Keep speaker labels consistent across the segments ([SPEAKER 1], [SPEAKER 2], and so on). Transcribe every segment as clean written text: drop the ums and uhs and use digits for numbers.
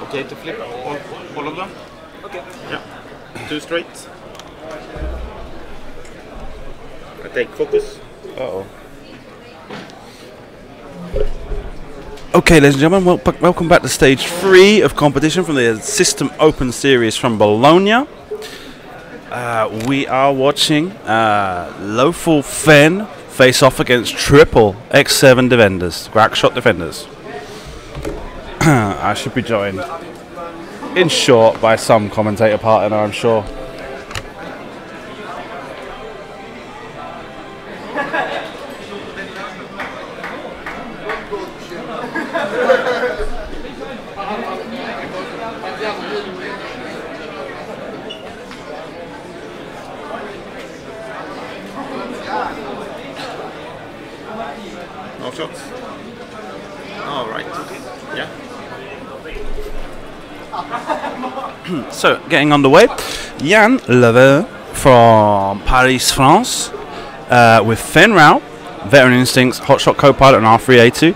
[SPEAKER 1] Okay to flip all of them?
[SPEAKER 2] Okay.
[SPEAKER 1] Yeah. 2 straight. I take focus.
[SPEAKER 3] Uh-oh. Okay, ladies and gentlemen, welcome back to stage 3 of competition from the System Open Series from Bologna. We are watching Lauvergne face off against triple X7 defenders, crack shot defenders. I should be joined in short by some commentator partner, I'm sure.
[SPEAKER 1] No shots. All right. Yeah.
[SPEAKER 3] So, getting underway, Yann Lauvergne from Paris, France, with Fenrao, Veteran Instincts, Hotshot Co-Pilot and R3A2,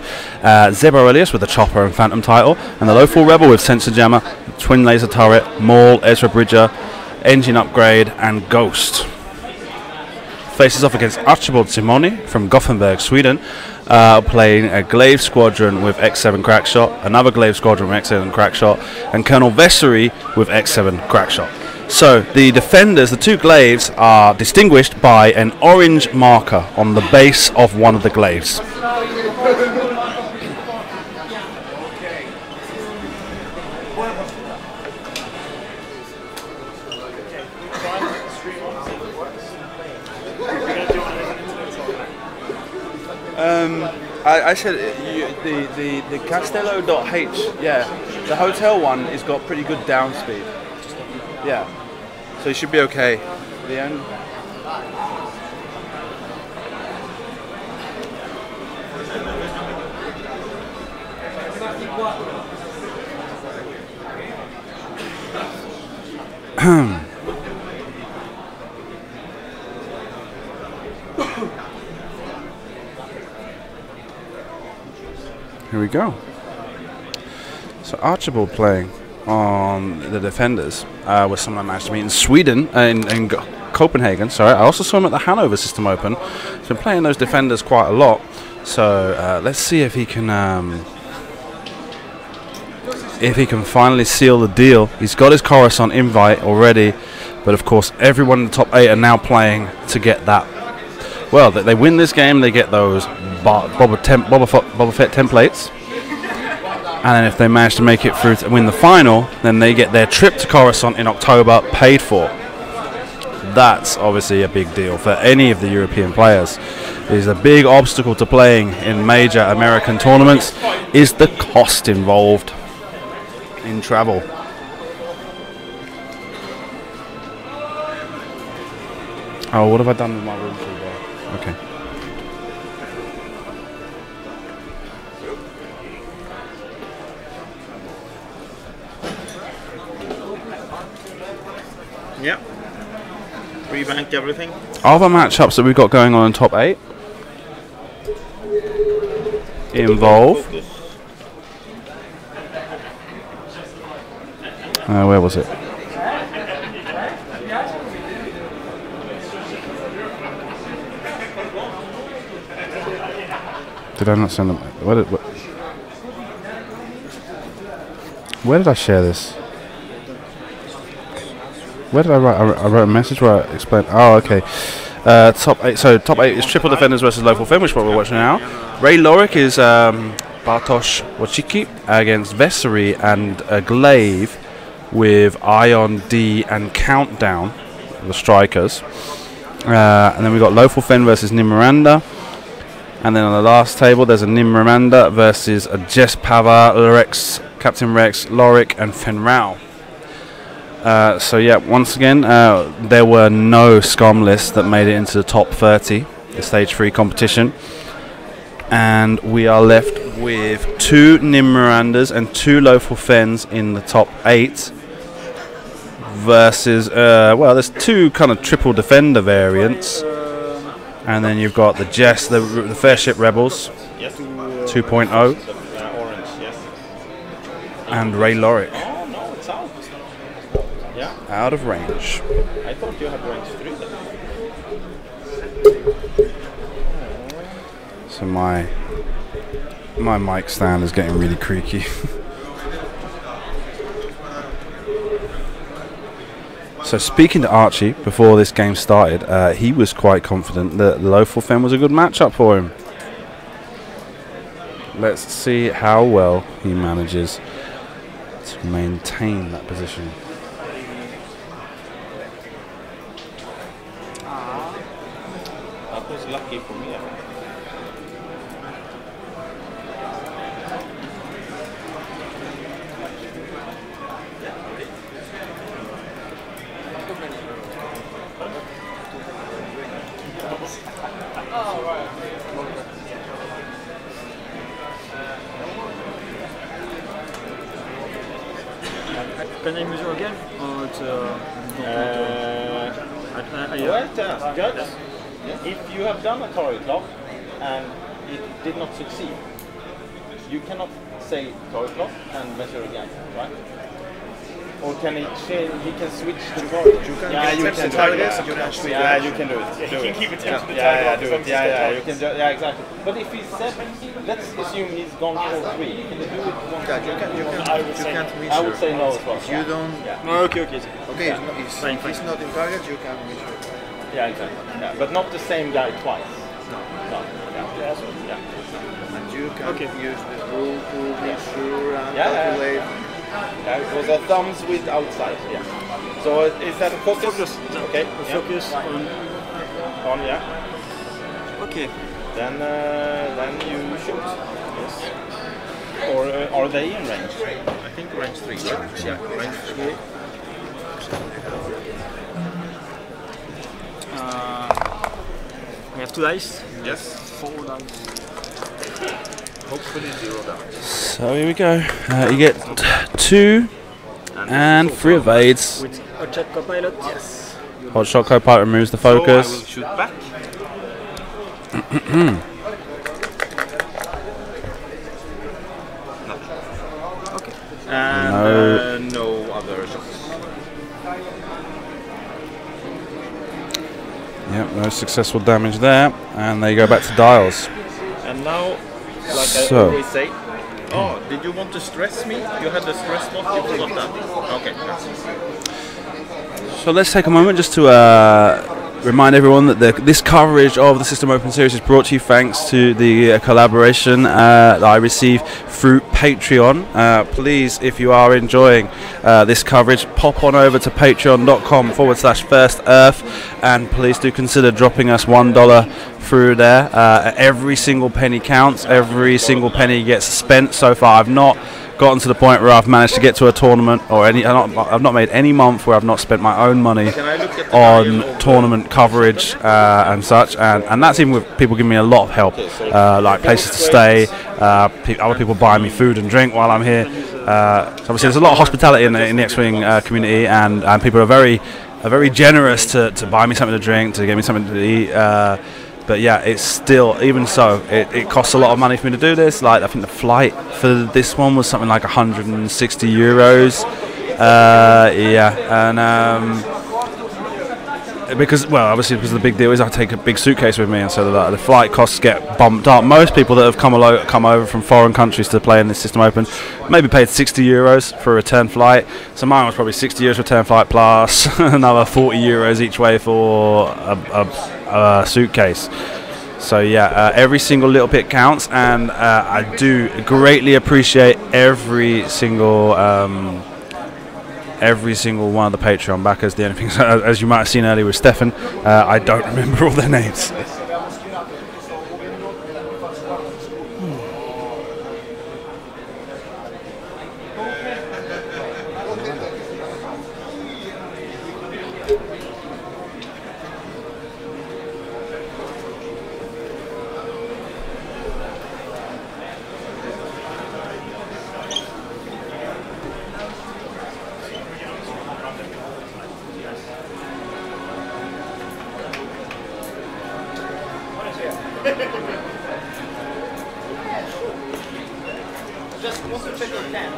[SPEAKER 3] Zeb Aurelius with the Chopper and Phantom title, and the Lowfall Rebel with Sensor Jammer, Twin Laser Turret, Maul, Ezra Bridger, Engine Upgrade, and Ghost. Faces off against Archibald Zimonyi from Gothenburg, Sweden, playing a Glaive Squadron with X7 Crackshot, another Glaive Squadron with X7 Crackshot, and Colonel Vessery with X7 Crackshot. So the defenders, the 2 Glaives, are distinguished by an orange marker on the base of one of the Glaives. I said the Castello.h, yeah, the hotel one has got pretty good down speed. Yeah, so you should be okay. The end. Here we go. So Archibald playing on the defenders with someone I managed to meet in Sweden, in Copenhagen. Sorry, I also saw him at the Hanover System Open. He's been playing those defenders quite a lot. So let's see if he can finally seal the deal. He's got his Coruscant invite already, but of course everyone in the top 8 are now playing to get that. Well, they win this game, they get those Boba Fett templates, and then if they manage to make it through to win the final, then they get their trip to Coruscant in October paid for. That's obviously a big deal for any of the European players. It is a big obstacle to playing in major American tournaments is the cost involved in travel. Oh, what have I done with my room key there? Okay.
[SPEAKER 1] Yeah. Rebank everything.
[SPEAKER 3] Other matchups that we've got going on in top 8 involve. Where was it? Did I not send them? Where did I share this? Where did I write? I wrote a message where I explained. Oh, okay. Top 8. So top 8 is triple defenders versus Lauvergne, which is what we're watching now. Ray Lorick is Bartosz Wojcicki against Vessery and Glaive with Ion D and Countdown, the strikers. And then we've got Lauvergne versus Nim Miranda. And then on the last table, there's a Nim Miranda versus a Jess Pava, Rex, Captain Rex, Lorick, and Fenrao. So yeah, once again, there were no scum lists that made it into the top 30, the stage 3 competition. And we are left with 2 Nim Mirandas and 2 Lauvergnes in the top 8. Versus, well, there's 2 kind of triple defender variants. And then you've got the Jess, the Fairship Rebels,
[SPEAKER 1] Yes.
[SPEAKER 3] 2.0,
[SPEAKER 1] Orange, yes.
[SPEAKER 3] and Ray Lorick,
[SPEAKER 1] Oh no, it's out. Yeah.
[SPEAKER 3] out of range.
[SPEAKER 1] I thought you had range 3 then.
[SPEAKER 3] So my mic stand is getting really creaky. So speaking to Archie before this game started, he was quite confident that Lauvergne was a good matchup for him. Let's see how well he manages to maintain that position.
[SPEAKER 1] That was lucky for me.
[SPEAKER 2] Can I measure again? Or it's,
[SPEAKER 1] Judge, if you have done a target lock and it did not succeed, you cannot say target lock and measure again, right? Or can he change? He can switch the target. You can target. You can switch. Yeah, you can do it.
[SPEAKER 2] he can keep it into the target.
[SPEAKER 1] Yeah, do it. Yeah, you can. Yeah, exactly. But if he's 7, let's assume he's gone for 3. Can you do it one?
[SPEAKER 4] Yeah, you can't measure.
[SPEAKER 1] I would say no as well.
[SPEAKER 4] If you don't.
[SPEAKER 2] No, okay.
[SPEAKER 4] Okay, he's not in target. You can measure.
[SPEAKER 1] Yeah, exactly. Yeah, but not the same guy twice. No. Yeah.
[SPEAKER 4] And you can use this rule to be sure and calculate.
[SPEAKER 1] Yeah, it was a thumbs with outside. Yeah. So is that a focus? Okay.
[SPEAKER 2] Focus on.
[SPEAKER 1] Yeah.
[SPEAKER 2] Okay.
[SPEAKER 1] Then you shoot. Yes. Or are they in range?
[SPEAKER 4] I think range 3. Yeah, range 3.
[SPEAKER 2] We have 2 dice.
[SPEAKER 4] Yes.
[SPEAKER 2] 4 dice.
[SPEAKER 4] Hopefully 0 damage.
[SPEAKER 3] So here we go. You get 2 and 3 evades.
[SPEAKER 2] With a check copilot. Yes.
[SPEAKER 3] Hot shot co-pilot removes the focus.
[SPEAKER 1] So I will shoot back.
[SPEAKER 2] Okay.
[SPEAKER 1] And no other shots.
[SPEAKER 3] Yep, no successful damage there, and they go back to dials.
[SPEAKER 1] And now, like I always say, oh, did you want to stress me? You had the stress slot, you forgot that. Okay.
[SPEAKER 3] So let's take a moment just to remind everyone that this coverage of the System Open Series is brought to you thanks to the collaboration that I receive through Patreon. Please, if you are enjoying this coverage, pop on over to patreon.com/First Earth, and please do consider dropping us $1 through there. Every single penny counts. Every single penny gets spent. So far, I've not gotten to the point where I've managed to get to a tournament or I've not made any month where I've not spent my own money on tournament coverage and such, and that's even with people giving me a lot of help, like places to stay, other people buying me food and drink while I'm here. So obviously there's a lot of hospitality in the X-Wing community, and people are very generous to buy me something to drink, to get me something to eat. But yeah, it's still, even so, it costs a lot of money for me to do this. Like, I think the flight for this one was something like 160 euros. Because, well, obviously because the big deal is I take a big suitcase with me, and so the flight costs get bumped up. Most people that have come over from foreign countries to play in this System Open maybe paid 60 euros for a return flight. So mine was probably 60 euros return flight plus another 40 euros each way for a suitcase. So yeah, every single little bit counts, and I do greatly appreciate every single one of the Patreon backers. The only thing, as you might have seen earlier with Stefan, I don't remember all their names.
[SPEAKER 1] Just want to check your can.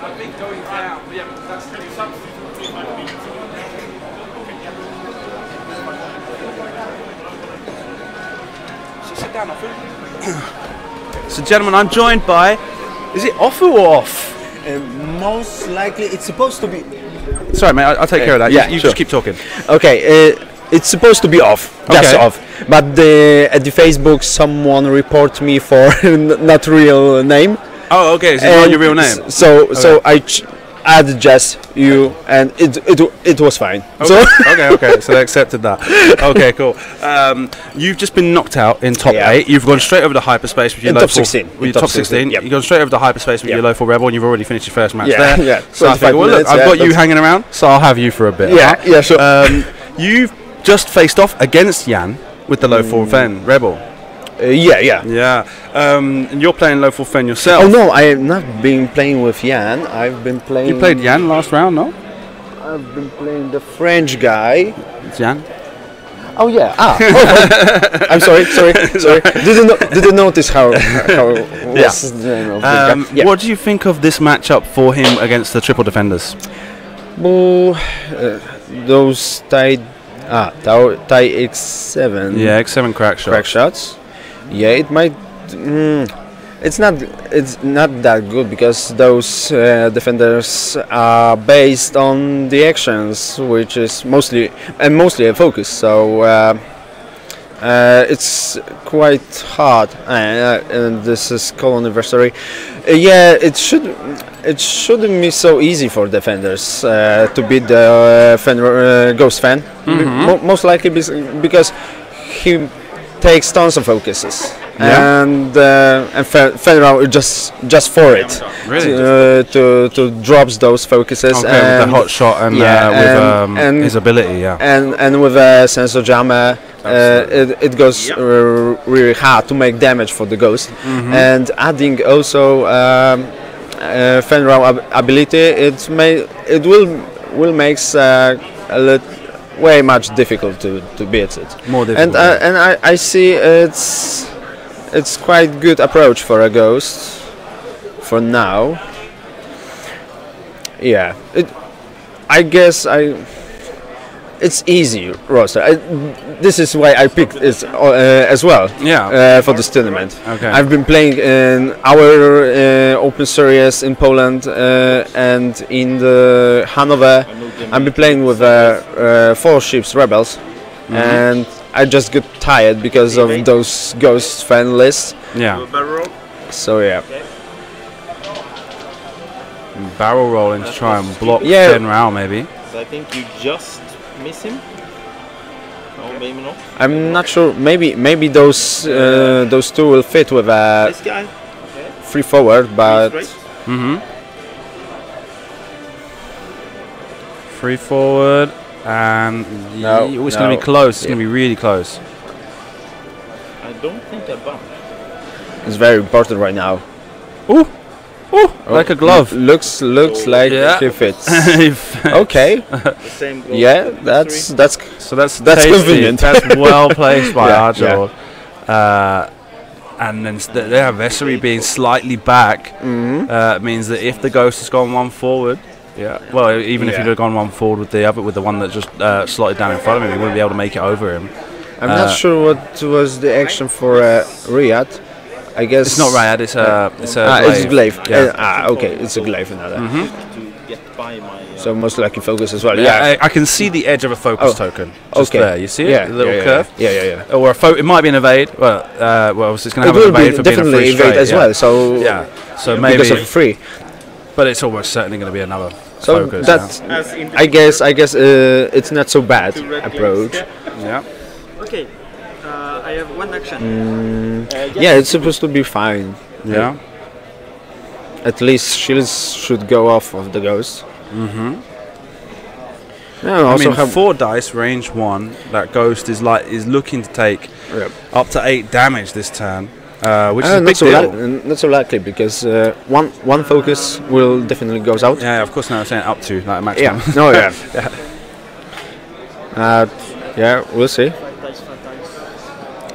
[SPEAKER 3] I think going down, yeah, that's So sit down, Offu. So gentlemen, I'm joined by, is it Offu or off?
[SPEAKER 2] Most likely, it's supposed to be.
[SPEAKER 3] Sorry mate, I'll take care of that.
[SPEAKER 2] Yeah,
[SPEAKER 3] you
[SPEAKER 2] sure.
[SPEAKER 3] just keep talking.
[SPEAKER 2] Okay, it's supposed to be off. Just
[SPEAKER 3] Okay.
[SPEAKER 2] off. But at the Facebook, someone report me for not real name.
[SPEAKER 3] Oh, okay, so it's not your real name.
[SPEAKER 2] So I add just you, and it was fine. So
[SPEAKER 3] Okay, so they accepted that. Okay, cool. You've just been knocked out in top 8. You've gone straight over to hyperspace with your
[SPEAKER 2] In
[SPEAKER 3] low
[SPEAKER 2] top
[SPEAKER 3] four-
[SPEAKER 2] 16.
[SPEAKER 3] With
[SPEAKER 2] In
[SPEAKER 3] your
[SPEAKER 2] top
[SPEAKER 3] top 16.
[SPEAKER 2] 16, yep.
[SPEAKER 3] You've gone straight over to hyperspace with
[SPEAKER 2] Yep.
[SPEAKER 3] your low 4 rebel, and you've already finished your first match
[SPEAKER 2] Yeah,
[SPEAKER 3] there.
[SPEAKER 2] yeah,
[SPEAKER 3] So I
[SPEAKER 2] 25
[SPEAKER 3] figured, well, look,
[SPEAKER 2] minutes,
[SPEAKER 3] I've
[SPEAKER 2] yeah,
[SPEAKER 3] got you
[SPEAKER 2] that's-
[SPEAKER 3] hanging around, so I'll have you for a bit.
[SPEAKER 2] yeah,
[SPEAKER 3] huh?
[SPEAKER 2] yeah, sure.
[SPEAKER 3] You've just faced off against Yann with the low 4 Fen rebel.
[SPEAKER 2] Yeah.
[SPEAKER 3] Yeah. And you're playing low 4 Fen yourself.
[SPEAKER 2] Oh no, I have not been playing with Yann. I've been playing.
[SPEAKER 3] You played Yann last round, no?
[SPEAKER 2] I've been playing the French guy.
[SPEAKER 3] It's Yann.
[SPEAKER 2] Oh yeah. I'm sorry. Didn't notice how was the name of the guy. Yeah.
[SPEAKER 3] What do you think of this matchup for him against the triple defenders?
[SPEAKER 2] Well, those tie X7.
[SPEAKER 3] Yeah, X7 crack shot.
[SPEAKER 2] Crack shots. Yeah, it might. It's not that good because those defenders are based on the actions, which is mostly a focus. So it's quite hard. And this is co-anniversary. Yeah, it shouldn't be so easy for defenders to beat the Ghost Fan. Most likely because he takes tons of focuses.
[SPEAKER 3] Yeah.
[SPEAKER 2] And Fenrir just for it,
[SPEAKER 3] Really?
[SPEAKER 2] to drops those focuses.
[SPEAKER 3] Okay,
[SPEAKER 2] and
[SPEAKER 3] with the hot shot and with his ability, yeah.
[SPEAKER 2] And with a sensor jammer, it goes really hard to make damage for the ghost. And adding also Fenrir ability, it will makes way much difficult to beat it.
[SPEAKER 3] More difficult.
[SPEAKER 2] And I see it's quite good approach for a ghost for now. Yeah, I guess it's easy roster. This is why I picked it as well.
[SPEAKER 3] Yeah.
[SPEAKER 2] For this tournament.
[SPEAKER 3] Okay.
[SPEAKER 2] I've been playing in our Open Series in Poland and in the Hanover. I've been playing with 4 ships rebels, and I just got tired because of those Ghost Fan lists.
[SPEAKER 3] Yeah.
[SPEAKER 2] So yeah.
[SPEAKER 3] Barrel rolling to try and block
[SPEAKER 2] Yeah.
[SPEAKER 3] Fenrir, maybe.
[SPEAKER 1] So I think you just miss him. No, maybe not.
[SPEAKER 2] I'm not sure. Maybe those two will fit with a
[SPEAKER 1] This guy.
[SPEAKER 2] free forward, but
[SPEAKER 1] Straight.
[SPEAKER 3] Free forward, and it's going to be close. It's going to be really close.
[SPEAKER 1] I don't think I bumped.
[SPEAKER 2] it's very important right now.
[SPEAKER 3] Ooh, like a glove.
[SPEAKER 2] Looks like
[SPEAKER 3] Yeah.
[SPEAKER 2] he fits. Okay.
[SPEAKER 1] The same goal.
[SPEAKER 2] Yeah, that's
[SPEAKER 3] So that's
[SPEAKER 2] That's
[SPEAKER 3] tasty.
[SPEAKER 2] convenient.
[SPEAKER 3] That's well placed by
[SPEAKER 2] Yeah,
[SPEAKER 3] Archibald. And then their adversary being slightly back means that if the ghost has gone one forward, well, even if
[SPEAKER 2] Yeah.
[SPEAKER 3] you'd have gone one forward with the one that just slotted down in front of him, he wouldn't be able to make it over him.
[SPEAKER 2] I'm not sure what was the action for Riyadh. I guess
[SPEAKER 3] It's not Riyadh. It's a
[SPEAKER 2] it's glaive.
[SPEAKER 3] Yeah.
[SPEAKER 2] Okay, it's a glaive another.
[SPEAKER 1] To get by my.
[SPEAKER 2] So most likely focus as well.
[SPEAKER 3] Yeah, I can see the edge of a focus token just
[SPEAKER 2] okay.
[SPEAKER 3] there. You see it?
[SPEAKER 2] Yeah,
[SPEAKER 3] The little
[SPEAKER 2] yeah,
[SPEAKER 3] curve.
[SPEAKER 2] Yeah.
[SPEAKER 3] Or it might be an evade. Well, it's going to
[SPEAKER 2] It
[SPEAKER 3] have an
[SPEAKER 2] will
[SPEAKER 3] evade
[SPEAKER 2] be
[SPEAKER 3] for being a
[SPEAKER 2] definitely
[SPEAKER 3] free
[SPEAKER 2] evade
[SPEAKER 3] straight,
[SPEAKER 2] as well. So
[SPEAKER 3] yeah. So maybe,
[SPEAKER 2] because of free.
[SPEAKER 3] but it's almost certainly going to be another
[SPEAKER 2] So
[SPEAKER 3] focus.
[SPEAKER 2] that's I guess it's not so bad approach.
[SPEAKER 3] Yeah.
[SPEAKER 5] Okay, I have one action.
[SPEAKER 2] Yeah, it's supposed to be fine.
[SPEAKER 3] Yeah.
[SPEAKER 2] At least shields should go off of the ghost. Yeah,
[SPEAKER 3] I
[SPEAKER 2] also
[SPEAKER 3] mean,
[SPEAKER 2] have
[SPEAKER 3] 4 dice, range 1. That ghost is looking to take up to 8 damage this turn, which is a big deal.
[SPEAKER 2] not so likely because one focus will definitely goes out.
[SPEAKER 3] Yeah, of course. Now I'm saying up to like a maximum.
[SPEAKER 2] Yeah. No. Yeah. Yeah. We'll see.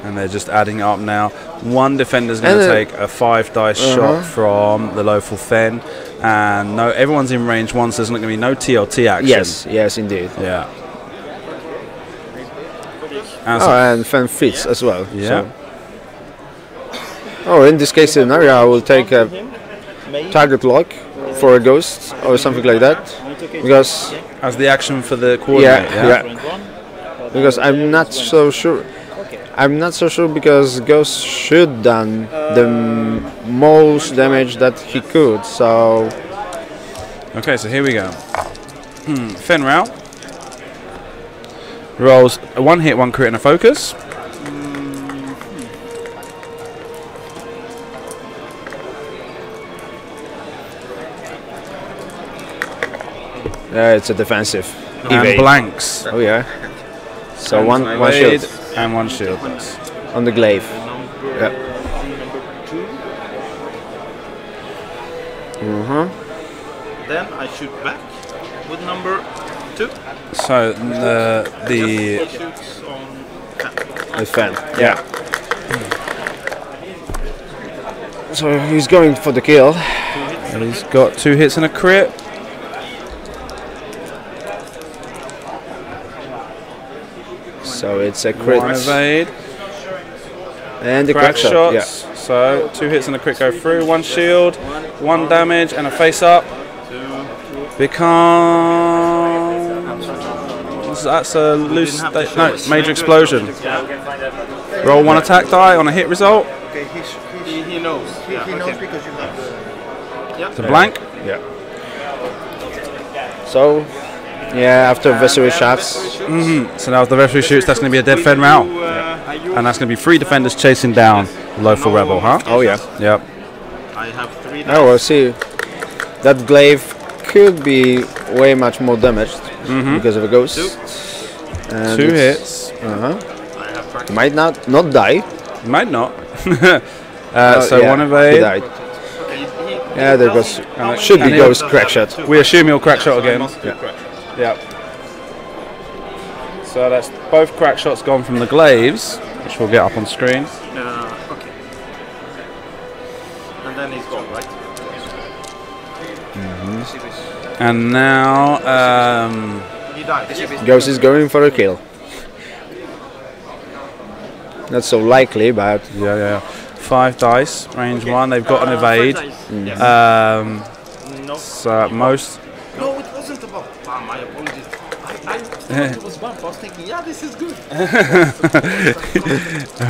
[SPEAKER 3] And they're just adding up now. One defender's going to take a 5 dice shot from the local Fen, and no, everyone's in range 1, so there's not going to be no TLT action.
[SPEAKER 2] Yes, indeed.
[SPEAKER 3] Yeah.
[SPEAKER 2] And Fen fits as well.
[SPEAKER 3] Yeah.
[SPEAKER 2] So. In this case scenario, I will take a target lock for a ghost or something like that, because
[SPEAKER 3] as the action for the coordinate.
[SPEAKER 2] Yeah. Because I'm not so sure. I'm not so sure because Ghost should done the most damage that he could. So.
[SPEAKER 3] Okay, so here we go. Fenral rolls a 1 hit, 1 crit, and a focus.
[SPEAKER 2] It's a defensive.
[SPEAKER 3] And
[SPEAKER 2] evade.
[SPEAKER 3] Blanks.
[SPEAKER 2] Oh yeah. So
[SPEAKER 3] And
[SPEAKER 2] one shield
[SPEAKER 3] and 1 shield.
[SPEAKER 2] on the glaive. Yeah.
[SPEAKER 1] Then I shoot back with number 2.
[SPEAKER 3] So the
[SPEAKER 1] Shoots on
[SPEAKER 2] With Fen. Yeah. So he's going for the kill.
[SPEAKER 3] and he's got 2 hits and a crit.
[SPEAKER 2] So it's a crit.
[SPEAKER 3] 1 evade.
[SPEAKER 2] And the
[SPEAKER 3] Crack
[SPEAKER 2] crack shot.
[SPEAKER 3] shots. So 2 hits and a crit go through. 1 shield, 1 damage, and a face up. Becomes. That's a loose. No, major explosion. Roll 1 attack die on a hit result.
[SPEAKER 4] Okay,
[SPEAKER 1] he knows.
[SPEAKER 4] he knows because you have
[SPEAKER 3] To blank.
[SPEAKER 2] Yeah. So, yeah, after Vessery shots.
[SPEAKER 3] So now if the referee shoots, that's going to be a dead Fen Rao. And that's going to be 3 defenders chasing down the local rebel, huh?
[SPEAKER 2] Oh yeah.
[SPEAKER 3] Yep.
[SPEAKER 1] I have 3 dice.
[SPEAKER 2] Oh, we'll see. That glaive could be way much more damaged because of a ghost. And
[SPEAKER 3] 2
[SPEAKER 2] it's-
[SPEAKER 3] hits.
[SPEAKER 2] Might not die.
[SPEAKER 3] Might not. So
[SPEAKER 2] yeah,
[SPEAKER 3] 1
[SPEAKER 2] he
[SPEAKER 3] evade.
[SPEAKER 2] died. Yeah, there goes.
[SPEAKER 3] And
[SPEAKER 2] Should be
[SPEAKER 3] and
[SPEAKER 2] ghost crack shot.
[SPEAKER 3] We assume he'll crack shot again. Yeah. So that's both crack shots gone from the glaives, which we'll get up on screen.
[SPEAKER 1] Okay. And then he's gone, right?
[SPEAKER 3] And now
[SPEAKER 1] He died.
[SPEAKER 2] Ghost is going for a kill. Not so likely, but
[SPEAKER 3] yeah. 5 dice, range 1. They've got an evade.
[SPEAKER 1] No.
[SPEAKER 3] So at most.
[SPEAKER 1] No, it wasn't about. My apologies. I thought it was bump. I was thinking, yeah, this is good.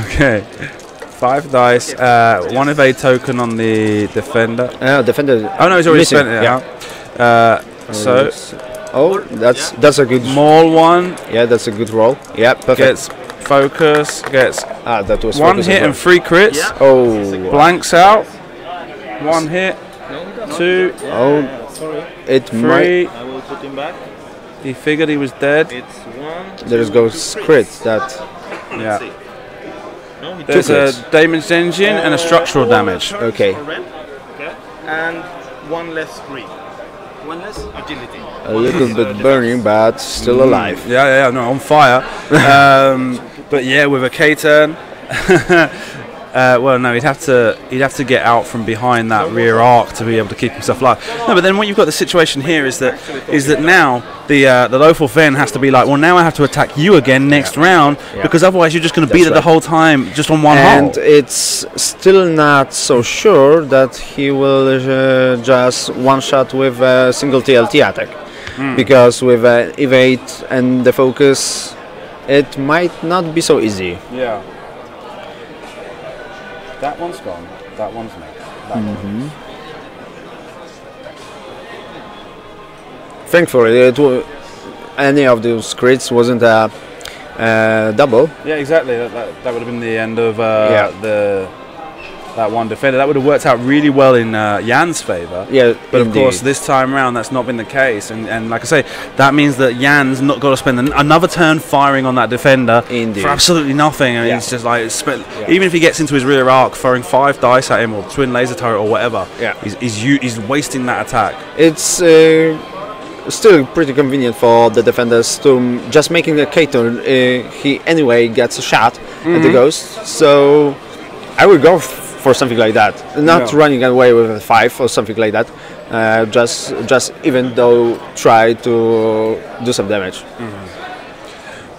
[SPEAKER 3] Okay. 5 dice. 1 evade token on the defender.
[SPEAKER 2] defender.
[SPEAKER 3] Oh no, he's already
[SPEAKER 2] missing.
[SPEAKER 3] spent it. So
[SPEAKER 2] That's a good.
[SPEAKER 3] small one
[SPEAKER 2] Yeah, that's a good roll. Yeah, perfect.
[SPEAKER 3] gets focus, gets
[SPEAKER 2] That was
[SPEAKER 3] 1
[SPEAKER 2] focus
[SPEAKER 3] hit
[SPEAKER 2] as well.
[SPEAKER 3] and 3 crits.
[SPEAKER 1] Yeah.
[SPEAKER 2] Oh,
[SPEAKER 3] Blanks out. 1 hit. 2,
[SPEAKER 2] it
[SPEAKER 3] 3.
[SPEAKER 2] might.
[SPEAKER 1] I will put him back.
[SPEAKER 3] He figured he was dead.
[SPEAKER 1] It's 1.
[SPEAKER 2] There goes crit. That.
[SPEAKER 3] Yeah.
[SPEAKER 1] No, he
[SPEAKER 3] There's
[SPEAKER 1] took
[SPEAKER 3] a damaged engine and a structural damage.
[SPEAKER 2] Okay.
[SPEAKER 1] red. Okay. And 1 less green.
[SPEAKER 5] 1 less?
[SPEAKER 1] Agility.
[SPEAKER 2] A little bit burning, but still alive.
[SPEAKER 3] Yeah, no, on fire. But yeah, with a K turn. Well, no, he'd have to get out from behind that rear arc to be able to keep himself alive. No, but then what you've got the situation here is that now the lawful Fen has to be like, well, now I have to attack you again next round because otherwise you're just going to beat it the whole time just on one
[SPEAKER 2] And
[SPEAKER 3] hole.
[SPEAKER 2] it's still not so sure that he will just one shot with a single TLT attack, because with evade and the focus, it might not be so easy.
[SPEAKER 3] Yeah. That one's gone. That one's next.
[SPEAKER 2] Thankfully, any of those crits wasn't a double.
[SPEAKER 3] Yeah, exactly. That would have been the end of that one defender. That would have worked out really well in Yann's favour.
[SPEAKER 2] Yeah,
[SPEAKER 3] but of
[SPEAKER 2] indeed.
[SPEAKER 3] course this time around that's not been the case. And like I say, that means that Yann's not got to spend another turn firing on that defender
[SPEAKER 2] Indeed.
[SPEAKER 3] for absolutely nothing. And he's just like, even if he gets into his rear arc, throwing 5 dice at him or twin laser turret or whatever, he's wasting that attack.
[SPEAKER 2] It's still pretty convenient for the defenders to just making a K turn. He anyway gets a shot at the ghost, so I would go for something like that. Not running away with a 5 or something like that. Just even though try to do some damage.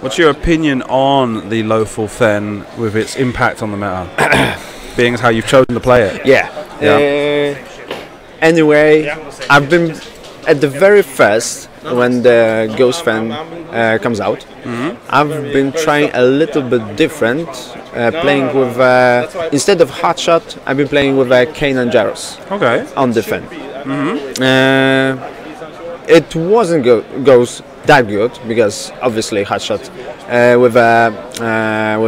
[SPEAKER 3] What's your opinion on the Lawful Fen with its impact on the meta, being as how you've chosen to play it?
[SPEAKER 2] Anyway, I've been at the very first when the Ghost Fen comes out. I've been trying a little bit different, playing with instead of Hotshot, I've been playing with Kane and Jaros on the Fen. It wasn't goes that good because obviously Hotshot with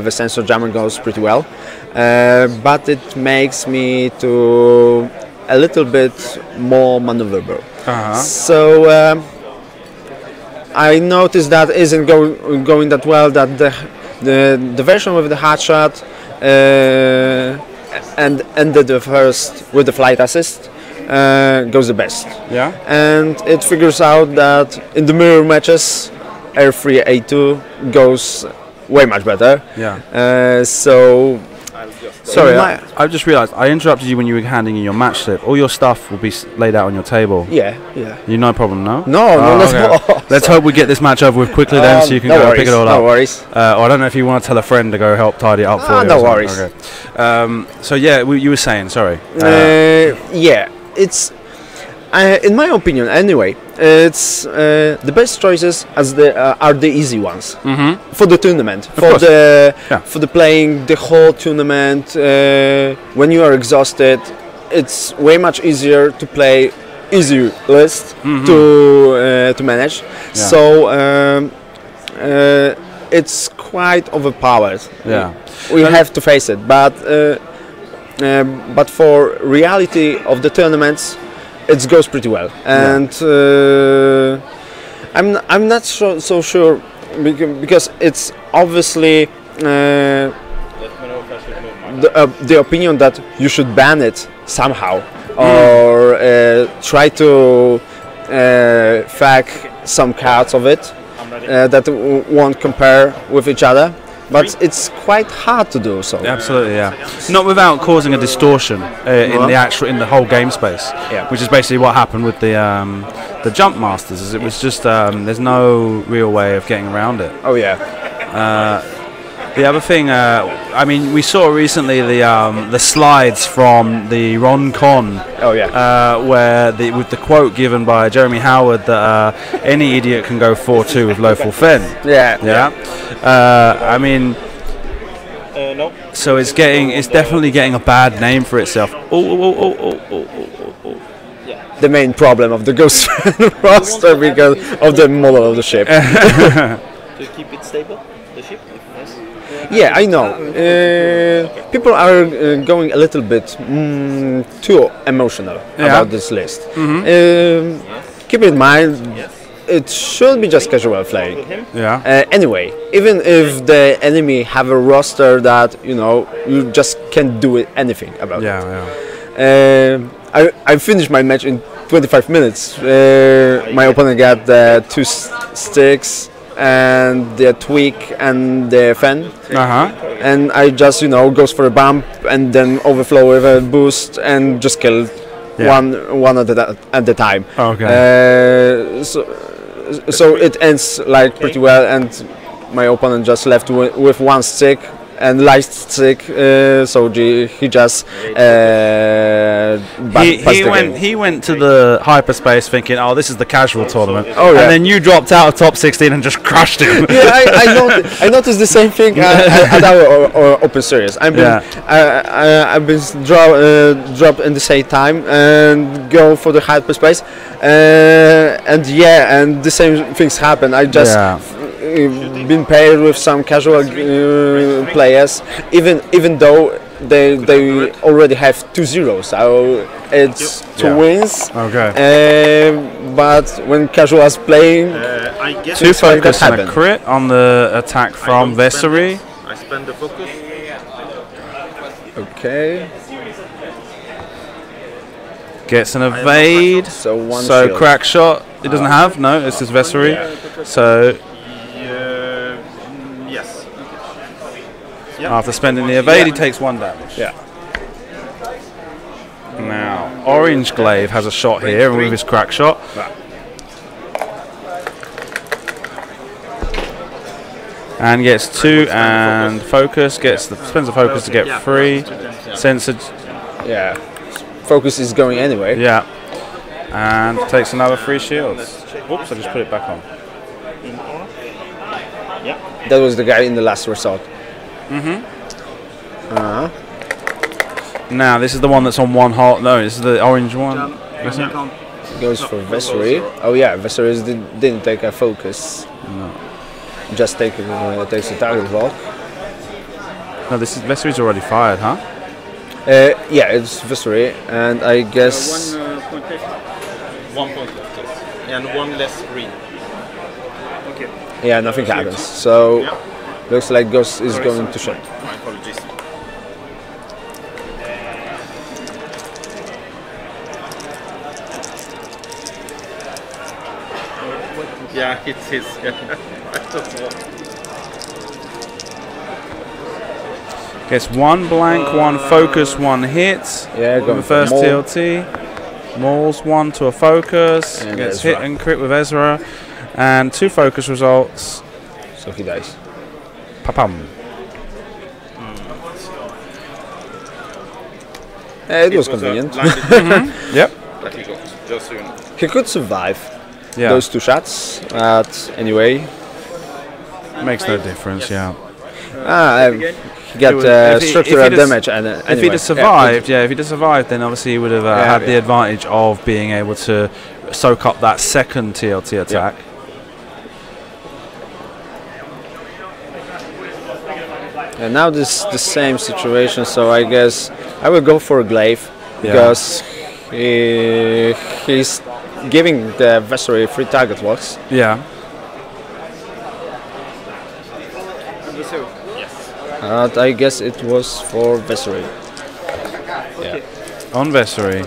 [SPEAKER 2] a sensor jammer goes pretty well, but it makes me to a little bit more maneuverable. So I noticed that isn't going that well. That the version with the hotshot and ended the first with the flight assist goes the best. And it figures out that in the mirror matches, R3 A2 goes way much better. So.
[SPEAKER 3] Sorry, I've just realised I interrupted you when you were handing in your match slip. All your stuff will be laid out on your table. You no problem, no?
[SPEAKER 2] No.
[SPEAKER 3] Let's hope we get this match over with quickly then, so you can go pick it all up.
[SPEAKER 2] No worries.
[SPEAKER 3] Or I don't know if you want to tell a friend to go help tidy it up for you.
[SPEAKER 2] No worries.
[SPEAKER 3] So yeah, you were saying, sorry.
[SPEAKER 2] It's in my opinion anyway. It's the best choices are the easy ones for the tournament. For the playing the whole tournament when you are exhausted, it's way much easier to play easy list to manage. So it's quite overpowered. We have to face it, but for reality of the tournaments, it goes pretty well, and I'm not so sure because it's obviously the opinion that you should ban it somehow or try to fact some cards of it that won't compare with each other. But it's quite hard to do so.
[SPEAKER 3] Absolutely, not without causing a distortion in the whole game space, which is basically what happened with the Jump Masters. Is it was just there's no real way of getting around it. The other thing, I mean, we saw recently the slides from the Ron Con, where with the quote given by Jeremy Howard that any idiot can go 4-2 with Lawful Fen. I mean,
[SPEAKER 1] no.
[SPEAKER 3] So it's definitely getting a bad name for itself.
[SPEAKER 2] The main problem of the Ghost roster because of the model of the ship.
[SPEAKER 1] To keep it stable, the ship.
[SPEAKER 2] Yeah, I know. People are going a little bit too emotional about this list. Keep in mind, it should be just casual playing. Anyway, even if the enemy have a roster that you just can't do anything about it. I finished my match in 25 minutes. My opponent got the 2 sticks and the tweak and the fan, and I just goes for a bump and then overflow with a boost and just kill one at the time. So it ends like pretty well, and my opponent just left with 1 stick and light stick, so he just
[SPEAKER 3] he went to the hyperspace thinking, oh, this is the casual tournament,
[SPEAKER 2] and
[SPEAKER 3] then you dropped out of top 16 and just crushed him.
[SPEAKER 2] I noticed the same thing at our open series. I've been dropped in the same time and go for the hyperspace, and the same things happen. I just been paired with some casual players, even though they already have 2-0, so it's 2 wins.
[SPEAKER 3] Okay.
[SPEAKER 2] But when casuals playing,
[SPEAKER 1] I get
[SPEAKER 3] 2
[SPEAKER 2] like that
[SPEAKER 3] focus and a
[SPEAKER 2] happen.
[SPEAKER 3] crit on the attack from Vessery.
[SPEAKER 1] I spend the focus.
[SPEAKER 2] okay.
[SPEAKER 3] Gets an evade.
[SPEAKER 2] So one
[SPEAKER 3] So
[SPEAKER 2] shield.
[SPEAKER 3] crack shot. It doesn't have. No, it's just Vessery. So
[SPEAKER 1] Yes.
[SPEAKER 3] after spending the evade, he takes 1 damage.
[SPEAKER 2] Yeah.
[SPEAKER 3] Now, Orange Glaive has a shot here with his crack shot. And gets 2 and focus. Spends the focus to get 3. Censored.
[SPEAKER 2] Yeah. Focus is going anyway.
[SPEAKER 3] Yeah. And takes another 3 shields. Oops, I just put it back on.
[SPEAKER 2] That was the guy in the last resort.
[SPEAKER 3] Now, this is the one that's on 1 heart. No, this is the orange one. Isn't it?
[SPEAKER 2] Goes for Vessery. Oh yeah, Vessery didn't take a focus.
[SPEAKER 3] No.
[SPEAKER 2] Just takes a target block.
[SPEAKER 3] No, this is Vessery's already fired, huh?
[SPEAKER 2] Yeah, it's Vessery, and I guess
[SPEAKER 5] 1 point left.
[SPEAKER 1] 1 point left, yes. And 1 less green.
[SPEAKER 5] Okay.
[SPEAKER 2] yeah, nothing happens. So looks like Ghost is going to shot.
[SPEAKER 1] My apologies. Yeah, it's his.
[SPEAKER 3] Gets 1 blank, 1 focus, 1 hit.
[SPEAKER 2] Yeah,
[SPEAKER 3] On
[SPEAKER 2] going
[SPEAKER 3] the
[SPEAKER 2] for
[SPEAKER 3] first
[SPEAKER 2] Maul.
[SPEAKER 3] TLT. Mauls 1 to a focus.
[SPEAKER 2] And
[SPEAKER 3] Gets
[SPEAKER 2] Ezra.
[SPEAKER 3] hit and crit with Ezra. And 2 focus results.
[SPEAKER 2] So he dies.
[SPEAKER 3] Papam.
[SPEAKER 2] It was convenient.
[SPEAKER 3] Yep.
[SPEAKER 1] That he got, just so you know.
[SPEAKER 2] He could survive
[SPEAKER 3] Yeah.
[SPEAKER 2] those 2 shots, but anyway.
[SPEAKER 3] Makes no difference, yeah.
[SPEAKER 2] He got
[SPEAKER 3] if he-
[SPEAKER 2] structural
[SPEAKER 3] if he'd have-
[SPEAKER 2] damage, and
[SPEAKER 3] If
[SPEAKER 2] anyway.
[SPEAKER 3] he'd have survived, if he'd have survived, then obviously he would have had the
[SPEAKER 2] yeah.
[SPEAKER 3] advantage of being able to soak up that second TLT attack.
[SPEAKER 2] And now this the same situation, so I guess I will go for a glaive because he's giving the Vessery 3 target locks.
[SPEAKER 3] Yeah.
[SPEAKER 2] But I guess it was for Vessery.
[SPEAKER 3] On Vessery.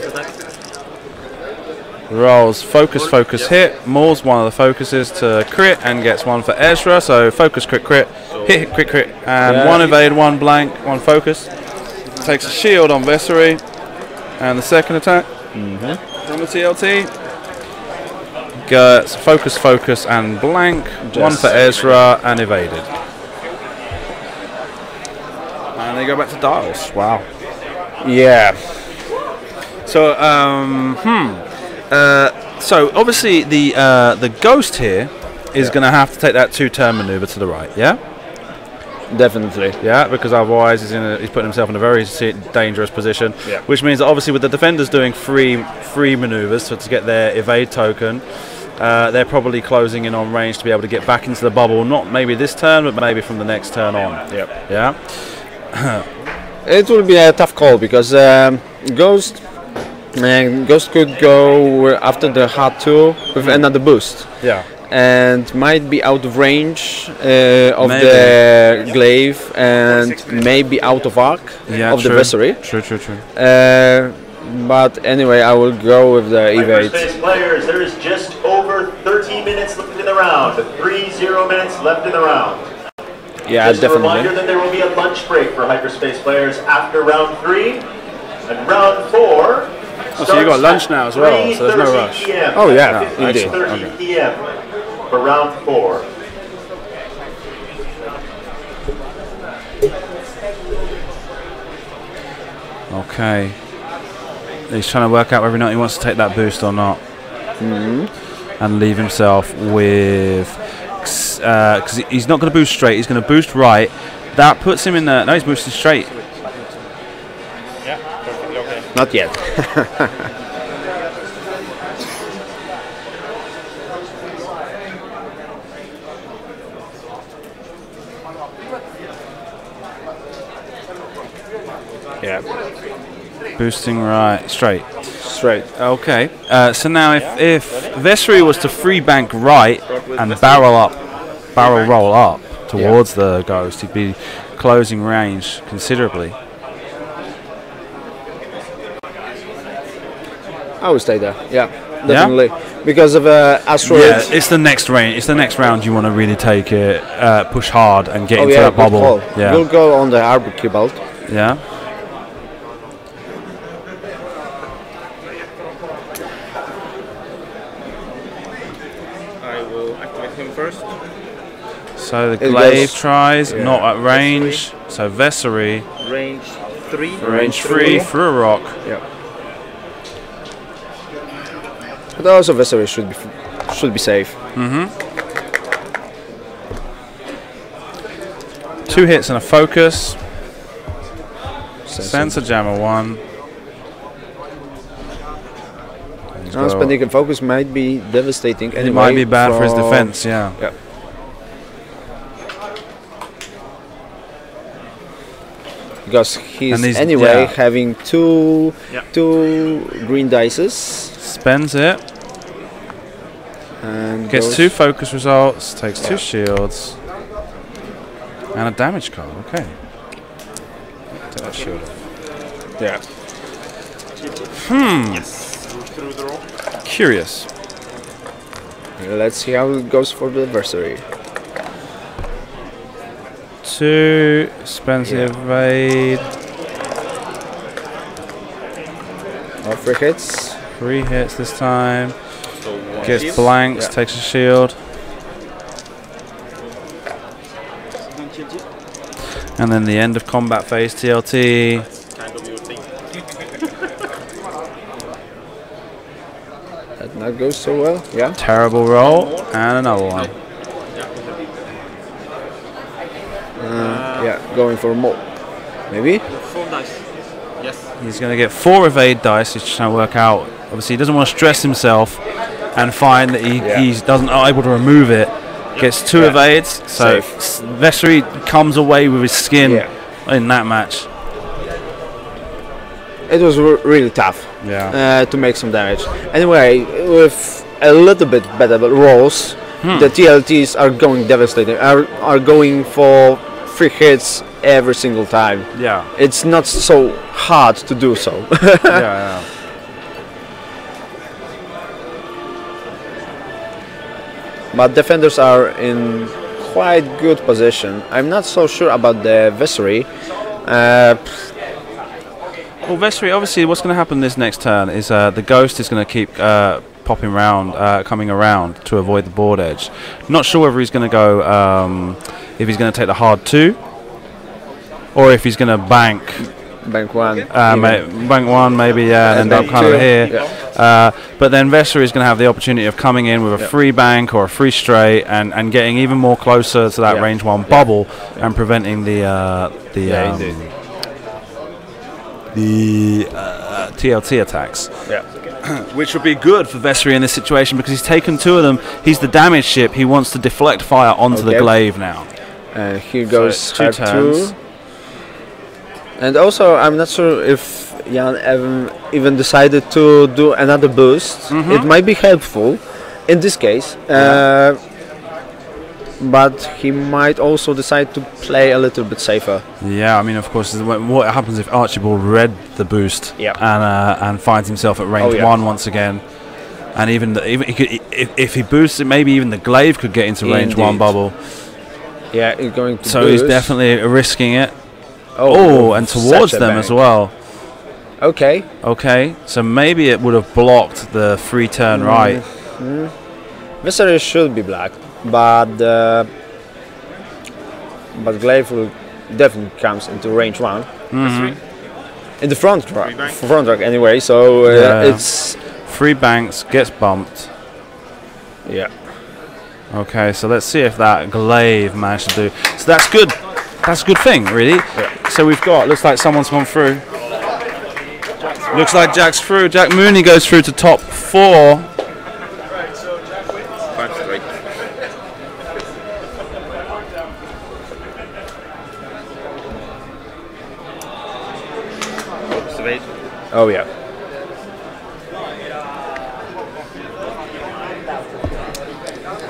[SPEAKER 3] Rolls focus, focus, hit. Mauls 1 of the focuses to crit and gets 1 for Ezra. So focus, crit, crit, hit, crit, crit, and 1 evade, 1 blank, 1 focus. Takes a shield on Vessery. And the second attack from the TLT. Gets focus, focus, and blank. 1 for Ezra and evaded. And they go back to dials. Wow.
[SPEAKER 2] Yeah.
[SPEAKER 3] So, so obviously the ghost here is going to have to take that 2-turn maneuver to the right, yeah?
[SPEAKER 2] Definitely.
[SPEAKER 3] Yeah, because otherwise he's putting himself in a very dangerous position.
[SPEAKER 2] Yeah.
[SPEAKER 3] Which means that obviously with the defenders doing free maneuvers to get their evade token, they're probably closing in on range to be able to get back into the bubble. Not maybe this turn, but maybe from the next turn on.
[SPEAKER 2] Yep.
[SPEAKER 3] Yeah.
[SPEAKER 2] It will be a tough call because Ghost could go after the hard 2 with another boost.
[SPEAKER 3] Yeah.
[SPEAKER 2] And might be out of range of the glaive and maybe out of arc of the Vessery.
[SPEAKER 3] True.
[SPEAKER 2] But anyway, I will go with the evade.
[SPEAKER 6] Hyperspace players, there is just over 30 minutes left in the round. 30 minutes left in the round.
[SPEAKER 2] Yeah,
[SPEAKER 6] Just a reminder
[SPEAKER 2] definitely.
[SPEAKER 6] that there will be a lunch break for Hyperspace players after round 3. And round 4
[SPEAKER 3] so you got lunch now as well, so there's no rush.
[SPEAKER 6] PM.
[SPEAKER 2] Oh, yeah, indeed.
[SPEAKER 6] 6:30 PM for round 4.
[SPEAKER 3] Okay. He's trying to work out whether or not he wants to take that boost or not. And leave himself with... Because he's not going to boost straight, he's going to boost right. That puts him in the... No, he's boosting straight.
[SPEAKER 1] Yeah, perfectly okay.
[SPEAKER 2] Not yet. Yeah.
[SPEAKER 3] Boosting right, straight.
[SPEAKER 2] Straight.
[SPEAKER 3] Okay. So now if Vessery was to free bank right and barrel roll up towards the ghost, he'd be closing range considerably.
[SPEAKER 2] I would stay there. Yeah, definitely. Because of asteroid.
[SPEAKER 3] Yeah, it's the next range. It's the next round you want to really take it, push hard and get into that bubble.
[SPEAKER 2] Call.
[SPEAKER 3] Yeah.
[SPEAKER 2] We'll go on the Archibald.
[SPEAKER 3] Yeah.
[SPEAKER 5] I will activate him first.
[SPEAKER 3] So the glaive tries, not at range. So Vessery.
[SPEAKER 5] Range 3.
[SPEAKER 3] Range 3 through a rock.
[SPEAKER 2] Yeah. But also Vessery should be safe.
[SPEAKER 3] Mm-hmm. 2 hits and a focus. Sensor jammer 1.
[SPEAKER 2] Now spending a focus might be devastating.
[SPEAKER 3] It might be bad for his defense, yeah.
[SPEAKER 2] Because he's anyway having two green dices.
[SPEAKER 3] Spends it.
[SPEAKER 2] And
[SPEAKER 3] gets 2 focus results, takes 2 shields. And a damage card, okay. Take that shield off.
[SPEAKER 2] Yeah.
[SPEAKER 3] Curious.
[SPEAKER 2] Let's see how it goes for the adversary.
[SPEAKER 3] 2 expensive evade.
[SPEAKER 2] 3 hits.
[SPEAKER 3] 3 hits this time. Gets blanks, takes a shield. And then the end of combat phase TLT.
[SPEAKER 1] Kind of your thing.
[SPEAKER 2] That not goes so well. Yeah.
[SPEAKER 3] Terrible roll. And another one.
[SPEAKER 2] Yeah, going for more. Maybe?
[SPEAKER 1] 4 dice. Yes.
[SPEAKER 3] He's going to get 4 evade dice. He's trying to work out. Obviously, he doesn't want to stress himself and find that he's not able to remove it. Gets 2 evades. So Vessery comes away with his skin in that match.
[SPEAKER 2] It was really tough to make some damage. Anyway, with a little bit better rolls, the TLTs are going devastating. Are going for 3 hits every single time.
[SPEAKER 3] Yeah.
[SPEAKER 2] It's not so hard to do so.
[SPEAKER 3] Yeah.
[SPEAKER 2] But defenders are in quite good position. I'm not so sure about the Vessery.
[SPEAKER 3] Well, Vessery, obviously, what's going to happen this next turn is the Ghost is going to keep popping around, coming around to avoid the board edge. Not sure whether he's going to go, if he's going to take the hard 2, or if he's going to bank.
[SPEAKER 2] Bank 1.
[SPEAKER 3] Bank 1, maybe, and end up kind of here. Yeah. But then Vessery is going to have the opportunity of coming in with a free bank or a free straight and getting even more closer to that range 1 bubble and preventing the TLT attacks.
[SPEAKER 2] Yeah.
[SPEAKER 3] Which would be good for Vessery in this situation because he's taken 2 of them. He's the damage ship. He wants to deflect fire onto the glaive now.
[SPEAKER 2] Here goes
[SPEAKER 3] 2 turns.
[SPEAKER 2] 2. And also, I'm not sure if Yann even decided to do another boost. It might be helpful in this case, but he might also decide to play a little bit safer.
[SPEAKER 3] Yeah, I mean, of course, what happens if Archibald read the boost and finds himself at range 1 once again? And even he could, if he boosts it, maybe even the glaive could get into range 1 bubble.
[SPEAKER 2] Yeah, he's going to.
[SPEAKER 3] So he's definitely risking it. Oh, and towards them as well.
[SPEAKER 2] Okay.
[SPEAKER 3] Okay, so maybe it would have blocked the free turn right.
[SPEAKER 2] Vessery should be black, but glaive will definitely comes into range 1. In the front rack anyway. So it's
[SPEAKER 3] free banks, gets bumped.
[SPEAKER 2] Yeah.
[SPEAKER 3] Okay, so let's see if that glaive managed to do. So that's good. That's a good thing, really. Yeah. So we've got, looks like someone's gone through. Looks like Jack's through. Jack Mooney goes through to top 4.
[SPEAKER 1] 5 straight.
[SPEAKER 5] evade.
[SPEAKER 2] Oh yeah.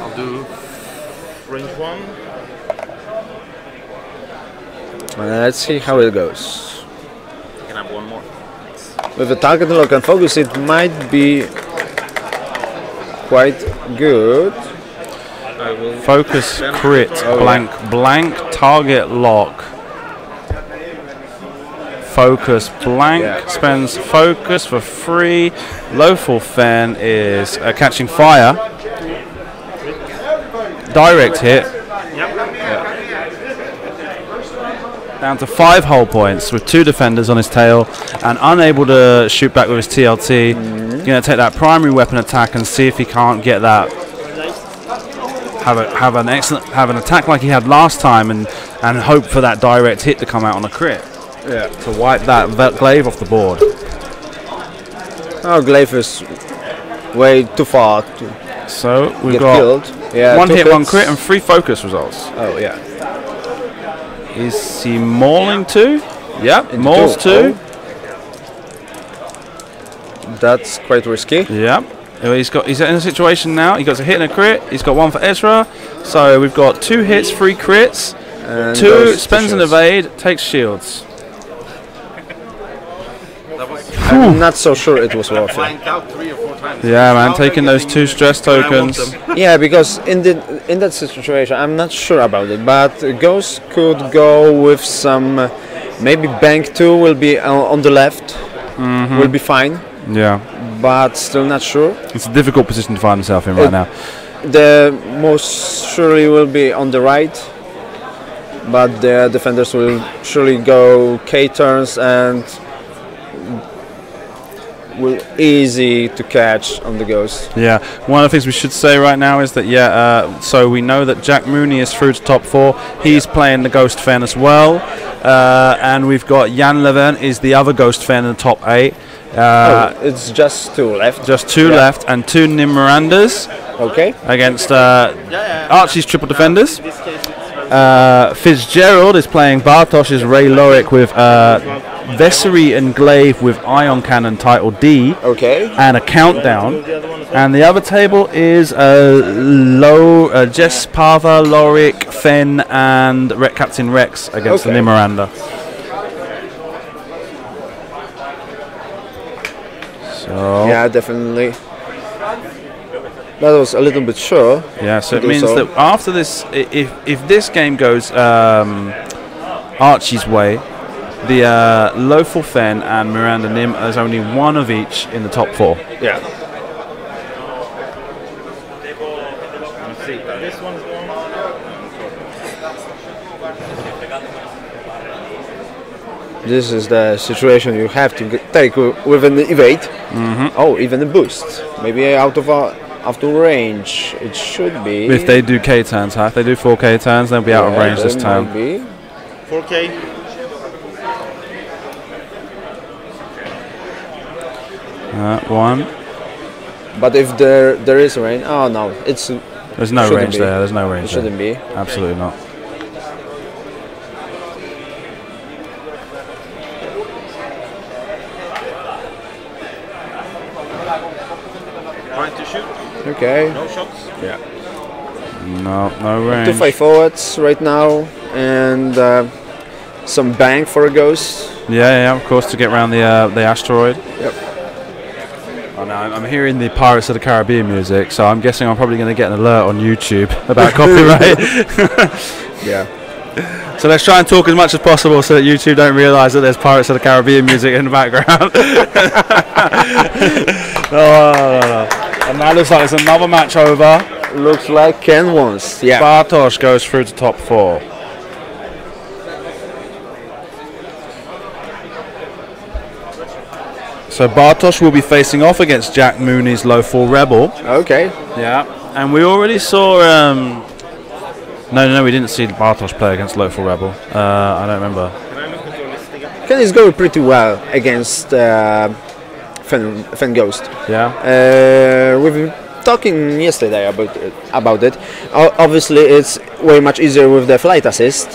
[SPEAKER 5] I'll do range 1.
[SPEAKER 2] Let's see how it goes.
[SPEAKER 5] You can have one more.
[SPEAKER 2] With the target lock and focus, it might be quite good.
[SPEAKER 5] I will
[SPEAKER 3] Focus,
[SPEAKER 5] then
[SPEAKER 3] crit,
[SPEAKER 5] try-
[SPEAKER 3] blank, target lock. Focus, blank,
[SPEAKER 2] Yeah.
[SPEAKER 3] spends focus for free. Lawful Fen is catching fire. Direct hit. Down to 5 hull points with 2 defenders on his tail and unable to shoot back with his TLT. He's going to take that primary weapon attack and see if he can't get that. Have an attack like he had last time and hope for that direct hit to come out on a crit.
[SPEAKER 2] Yeah.
[SPEAKER 3] To wipe that glaive off the board.
[SPEAKER 2] Oh, glaive is way too far to
[SPEAKER 3] So we've
[SPEAKER 2] get
[SPEAKER 3] got
[SPEAKER 2] killed. Yeah,
[SPEAKER 3] 1
[SPEAKER 2] 2
[SPEAKER 3] hit, 1
[SPEAKER 2] hits.
[SPEAKER 3] crit and 3 focus results.
[SPEAKER 2] Oh yeah.
[SPEAKER 3] Is he mauling 2? Yep,
[SPEAKER 2] Into
[SPEAKER 3] mauls 2.
[SPEAKER 2] Oh. That's quite risky.
[SPEAKER 3] Yep. He's in a situation now. He got a hit and a crit. He's got 1 for Ezra. So we've got 2 hits, 3 crits.
[SPEAKER 2] And
[SPEAKER 3] 2
[SPEAKER 2] goes to
[SPEAKER 3] spends an
[SPEAKER 2] shields.
[SPEAKER 3] evade, takes shields.
[SPEAKER 2] I'm not so sure it was worth it.
[SPEAKER 5] Blanked out 3 or 4 times.
[SPEAKER 3] Yeah, man,
[SPEAKER 5] Now
[SPEAKER 3] taking
[SPEAKER 5] they're
[SPEAKER 3] those 2 stress
[SPEAKER 5] getting- I want
[SPEAKER 3] tokens.
[SPEAKER 5] them.
[SPEAKER 2] Yeah, because in that situation, I'm not sure about it, but Ghost could go with some, maybe Bank 2 will be on the left, will be fine,
[SPEAKER 3] Yeah,
[SPEAKER 2] but still not sure.
[SPEAKER 3] it's a difficult position to find himself in right now.
[SPEAKER 2] The most surely will be on the right, but the defenders will surely go K turns and will easy to catch on the Ghost.
[SPEAKER 3] Yeah, one of the things we should say right now is that, so we know that Jack Mooney is through to top 4. He's playing the Ghost Fen as well. And we've got Yann Lauvergne is the other Ghost Fen in the top 8.
[SPEAKER 2] It's just 2 left.
[SPEAKER 3] Just 2
[SPEAKER 2] Yeah.
[SPEAKER 3] left and 2 Nim Mirandas
[SPEAKER 2] Okay.
[SPEAKER 3] against Archie's triple defenders.
[SPEAKER 5] In this case, it's
[SPEAKER 3] Fitzgerald is playing Bartosz's Ray Lorik with Vessery and Glaive with Ion Cannon title D
[SPEAKER 2] Okay.
[SPEAKER 3] and a countdown. And the other table is Jess Pava, Lorik, Fen, and Captain Rex against
[SPEAKER 2] Okay.
[SPEAKER 3] the Miranda. So
[SPEAKER 2] Yeah, definitely. That was a little bit sure.
[SPEAKER 3] yeah, so it
[SPEAKER 2] do
[SPEAKER 3] means
[SPEAKER 2] so.
[SPEAKER 3] that after this, if this game goes Archie's way, the Lawful Fen and Miranda Nim, there's only 1 of each in the top 4.
[SPEAKER 2] Yeah.
[SPEAKER 5] let's see. This one's going.
[SPEAKER 2] This is the situation you have to take with an evade. Oh, even a boost. Maybe out of range. It should be.
[SPEAKER 3] If they do K turns, huh? If they do 4 K turns, they'll be out of range this
[SPEAKER 2] there
[SPEAKER 3] time.
[SPEAKER 2] might be.
[SPEAKER 5] 4K.
[SPEAKER 3] One.
[SPEAKER 2] But if there is rain, oh no, it's
[SPEAKER 3] There's no
[SPEAKER 2] shouldn't
[SPEAKER 3] range
[SPEAKER 2] be.
[SPEAKER 3] there. There's no
[SPEAKER 2] it
[SPEAKER 3] range there.
[SPEAKER 2] shouldn't be.
[SPEAKER 3] Absolutely not.
[SPEAKER 5] Trying to shoot.
[SPEAKER 2] Okay.
[SPEAKER 5] No shots.
[SPEAKER 2] Yeah.
[SPEAKER 3] No range.
[SPEAKER 2] 2 5 forwards right now, and some bang for a ghost.
[SPEAKER 3] Yeah, of course, to get around the asteroid.
[SPEAKER 2] Yep.
[SPEAKER 3] Oh, no, I'm hearing the Pirates of the Caribbean music, so I'm guessing I'm probably going to get an alert on YouTube about copyright.
[SPEAKER 2] Yeah.
[SPEAKER 3] So let's try and talk as much as possible so that YouTube don't realise that there's Pirates of the Caribbean music in the background. No. And that looks like it's another match over.
[SPEAKER 2] Looks like Ken wants. Yeah.
[SPEAKER 3] Bartosz goes through to top 4. So Bartosz will be facing off against Jack Mooney's low 4 Rebel.
[SPEAKER 2] Okay.
[SPEAKER 3] Yeah, and we already saw. No, we didn't see Bartosz play against low 4 Rebel. I don't remember.
[SPEAKER 5] Can I look at your list again?
[SPEAKER 2] Ken is going pretty well against Fen Ghost.
[SPEAKER 3] Yeah.
[SPEAKER 2] With talking yesterday about it. Obviously, it's way much easier with the flight assist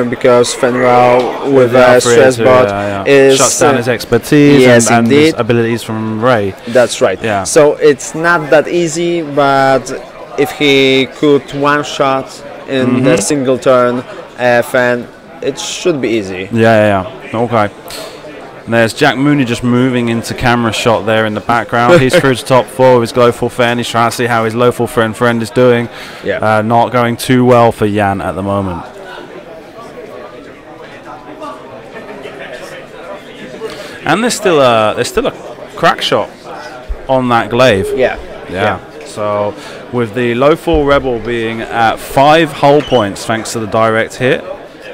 [SPEAKER 2] because Fenrir with stress bot is
[SPEAKER 3] shuts down his expertise and his abilities from Ray.
[SPEAKER 2] That's right.
[SPEAKER 3] Yeah.
[SPEAKER 2] So it's not that easy, but if he could one shot in the single turn Fen, it should be easy.
[SPEAKER 3] Yeah. Okay. And there's Jack Mooney just moving into camera shot there in the background. He's through to top 4 with his Glowful Fen. He's trying to see how his Lowful friend is doing.
[SPEAKER 2] Yeah.
[SPEAKER 3] Not going too well for Yann at the moment. And there's still a crack shot on that glaive.
[SPEAKER 2] Yeah.
[SPEAKER 3] So with the Lowful Rebel being at 5 hull points thanks to the direct hit,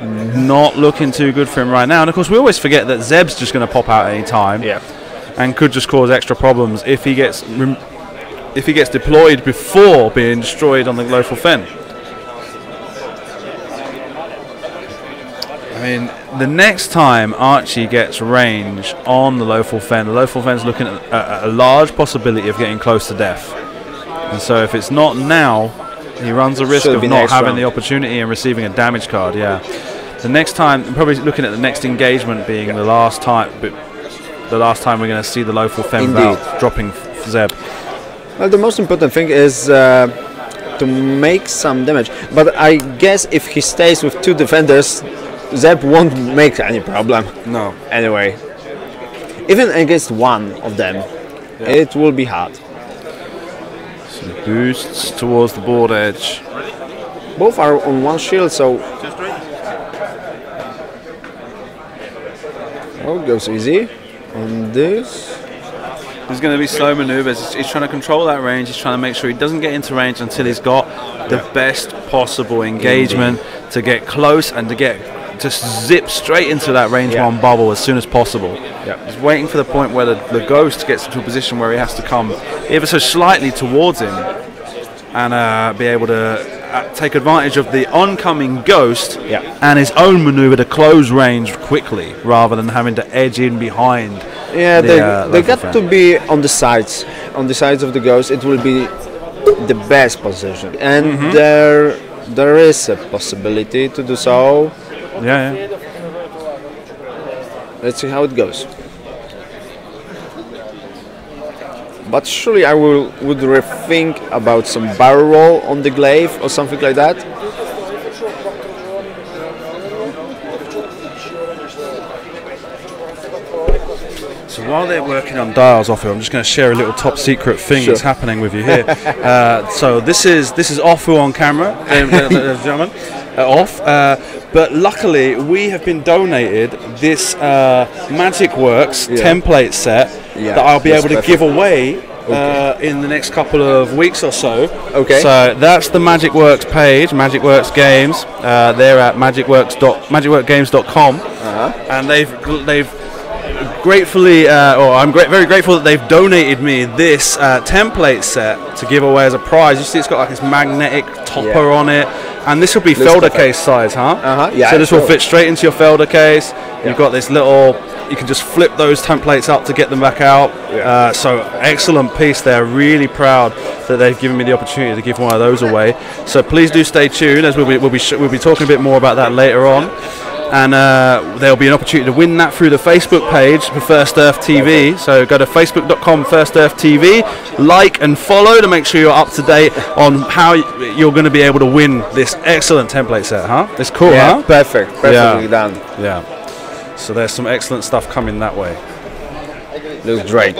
[SPEAKER 3] not looking too good for him right now. And of course we always forget that Zeb's just going to pop out any time and could just cause extra problems if he gets deployed before being destroyed on the Lowful Fen. I mean, the next time Archie gets range on the Lowful Fen, the Lowful Fen's looking at a large possibility of getting close to death. And so if it's not now, he runs the risk of not having the opportunity and receiving a damage card. Yeah. The next time, probably looking at the next engagement being the last time, but the last time we're going to see the Lowful Fen without dropping Zeb.
[SPEAKER 2] Well, the most important thing is to make some damage. But I guess if he stays with 2 defenders, Zeb won't make any problem.
[SPEAKER 3] No.
[SPEAKER 2] Anyway, even against one of them, it will be hard.
[SPEAKER 3] Some boosts towards the board edge.
[SPEAKER 2] Both are on 1 shield, so it goes easy on this.
[SPEAKER 3] There's going to be slow maneuvers. He's trying to control that range. He's trying to make sure he doesn't get into range until he's got the best possible engagement to get close and to just zip straight into that range 1 bubble as soon as possible. He's waiting for the point where the ghost gets into a position where he has to come ever so slightly towards him and be able to take advantage of the oncoming ghost and his own maneuver to close range quickly rather than having to edge in behind.
[SPEAKER 2] Yeah, they got to be on the sides of the ghost. It will be the best position, and there is a possibility to do so.
[SPEAKER 3] Yeah.
[SPEAKER 2] Let's see how it goes. But surely I would rethink about some barrel roll on the glaive or something like that.
[SPEAKER 3] So while they're working on dials off here, I'm just going to share a little top secret thing that's happening with you here. So this is Offu on camera, gentlemen, off. But luckily we have been donated this Magic Works template set that I'll be able to give away in the next couple of weeks or so.
[SPEAKER 2] Okay.
[SPEAKER 3] So that's the Magic Works page, Magic Works Games. They're at magicworkgames.com, and they've gratefully, I'm very grateful that they've donated me this template set to give away as a prize. You see, it's got like this magnetic topper on it, and this will be Felder case size,
[SPEAKER 2] Yeah.
[SPEAKER 3] So this will fit straight into your Felder case. You've got this little. You can just flip those templates up to get them back out. So excellent piece there. Really proud that they've given me the opportunity to give one of those away. So please do stay tuned, as we'll be talking a bit more about that later on. And there'll be an opportunity to win that through the Facebook page for First Earth TV. So go to facebook.com First Earth TV, like and follow to make sure you're up to date on how you're going to be able to win this excellent template set, It's cool,
[SPEAKER 2] Perfect. Perfectly done.
[SPEAKER 3] Yeah. So there's some excellent stuff coming that way.
[SPEAKER 2] Looks great.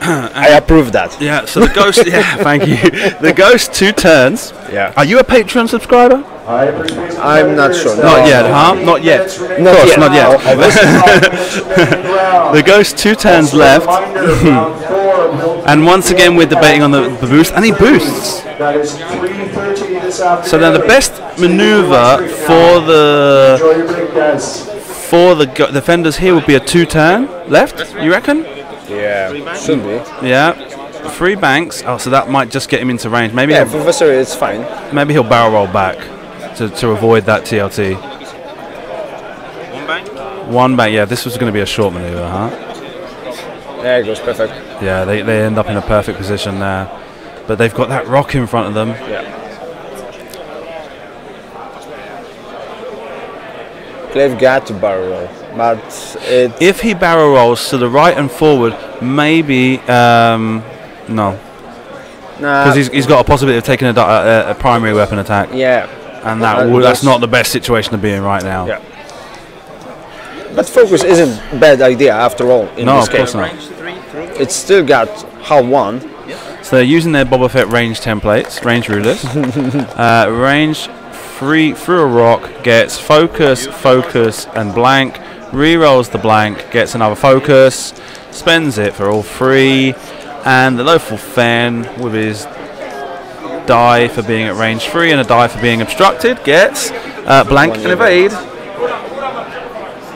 [SPEAKER 2] I approve that.
[SPEAKER 3] Yeah, so the Ghost, thank you. The Ghost 2 turns.
[SPEAKER 2] Yeah.
[SPEAKER 3] Are you a Patreon subscriber?
[SPEAKER 2] I'm not sure.
[SPEAKER 3] Not yet, Not yet. Not yet. The Ghost 2 turns left. And once again we're debating on the boost, and he boosts. So then the best maneuver for the defenders here would be a 2 turn left, you reckon?
[SPEAKER 2] Yeah, should be.
[SPEAKER 3] Yeah, 3 banks. Oh, so that might just get him into range. Maybe
[SPEAKER 2] for Professor, it's fine.
[SPEAKER 3] Maybe he'll barrel roll back to avoid that TLT.
[SPEAKER 5] 1 bank?
[SPEAKER 3] 1 bank, yeah, this was going to be a short maneuver,
[SPEAKER 2] Yeah, it goes perfect.
[SPEAKER 3] Yeah, they end up in a perfect position there. but they've got that rock in front of them.
[SPEAKER 2] Yeah. Glaive got to barrel roll, but
[SPEAKER 3] If he barrel rolls to the right and forward, maybe no, because he's got a possibility of taking a primary weapon attack.
[SPEAKER 2] Yeah,
[SPEAKER 3] and that's not the best situation to be in right now.
[SPEAKER 2] Yeah. But focus isn't a bad idea after all in
[SPEAKER 3] No,
[SPEAKER 2] this
[SPEAKER 3] of course
[SPEAKER 2] case.
[SPEAKER 3] not.
[SPEAKER 2] It's still got half one.
[SPEAKER 3] So they're using their Boba Fett range templates, range rulers. Range 3 through a rock, gets focus, focus, and blank. Rerolls the blank, gets another focus, spends it for all 3, and the Lothal Fen with his die for being at range 3 and a die for being obstructed gets blank and evade.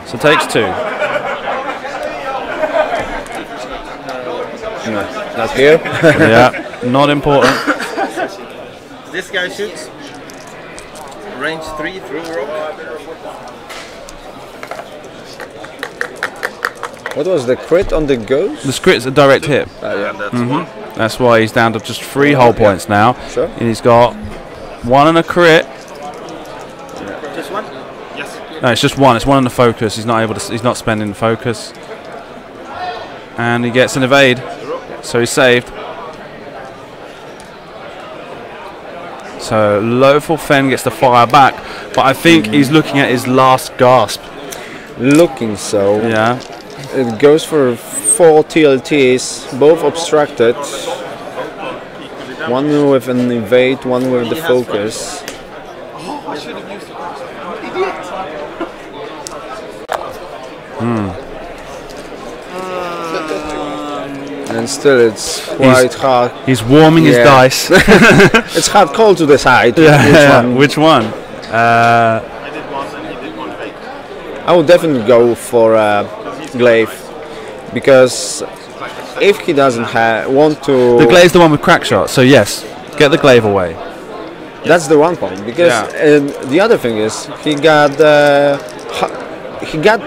[SPEAKER 3] So takes 2.
[SPEAKER 2] No, not here.
[SPEAKER 3] Yeah, not important.
[SPEAKER 1] This guy shoots. Range 3 through rock.
[SPEAKER 2] What was the crit on the ghost?
[SPEAKER 3] The crit's a direct hit.
[SPEAKER 2] Yeah.
[SPEAKER 3] That's why he's down to just 3 hull points now.
[SPEAKER 2] Sure.
[SPEAKER 3] And he's got 1 and a crit.
[SPEAKER 1] Just one? Yes.
[SPEAKER 3] No, it's just 1. It's 1 on the focus. He's not able to. He's not spending the focus. And he gets an evade. So he's saved. So Lothal Fen gets to fire back, but I think he's looking at his last gasp.
[SPEAKER 2] Looking so.
[SPEAKER 3] Yeah.
[SPEAKER 2] It goes for 4 TLTs, both obstructed. One with an evade, one with the focus.
[SPEAKER 1] I should have used
[SPEAKER 2] And still it's quite hard.
[SPEAKER 3] He's warming his dice.
[SPEAKER 2] It's hard call to decide.
[SPEAKER 3] Which one?
[SPEAKER 1] I did one and he did one fake.
[SPEAKER 2] I would definitely go for glaive, because if he doesn't want to,
[SPEAKER 3] The glaive's the one with crack shot. So yes, get the glaive away.
[SPEAKER 2] that's the one point. Because the other thing is he got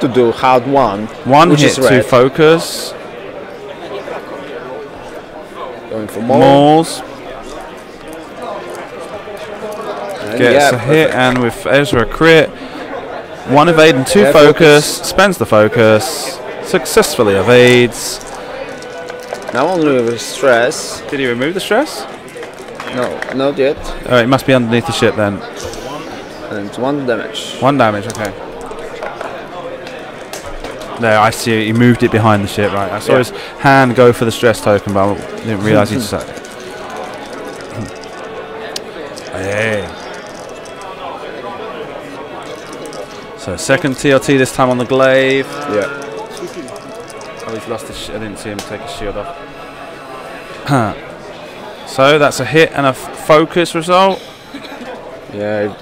[SPEAKER 2] to do hard one.
[SPEAKER 3] One
[SPEAKER 2] which
[SPEAKER 3] hit
[SPEAKER 2] is
[SPEAKER 3] to
[SPEAKER 2] red.
[SPEAKER 3] focus.
[SPEAKER 2] Going for more.
[SPEAKER 3] Mauls.
[SPEAKER 2] And
[SPEAKER 3] Gets a hit,
[SPEAKER 2] perfect.
[SPEAKER 3] and with Ezra crit. 1 evade and 2 focus. Spends the focus. Successfully evades.
[SPEAKER 2] Now only with stress.
[SPEAKER 3] Did he remove the stress?
[SPEAKER 2] No, not yet.
[SPEAKER 3] Oh, it must be underneath the ship then.
[SPEAKER 2] And it's 1 damage.
[SPEAKER 3] 1 damage, okay. There, I see. He moved it behind the ship, right? I saw his hand go for the stress token, but I didn't realise he'd set it. Hey. So second TLT this time on the glaive.
[SPEAKER 2] Yeah.
[SPEAKER 3] Oh, he's lost his I didn't see him take his shield off. So that's a hit and a focus result.
[SPEAKER 2] Yeah.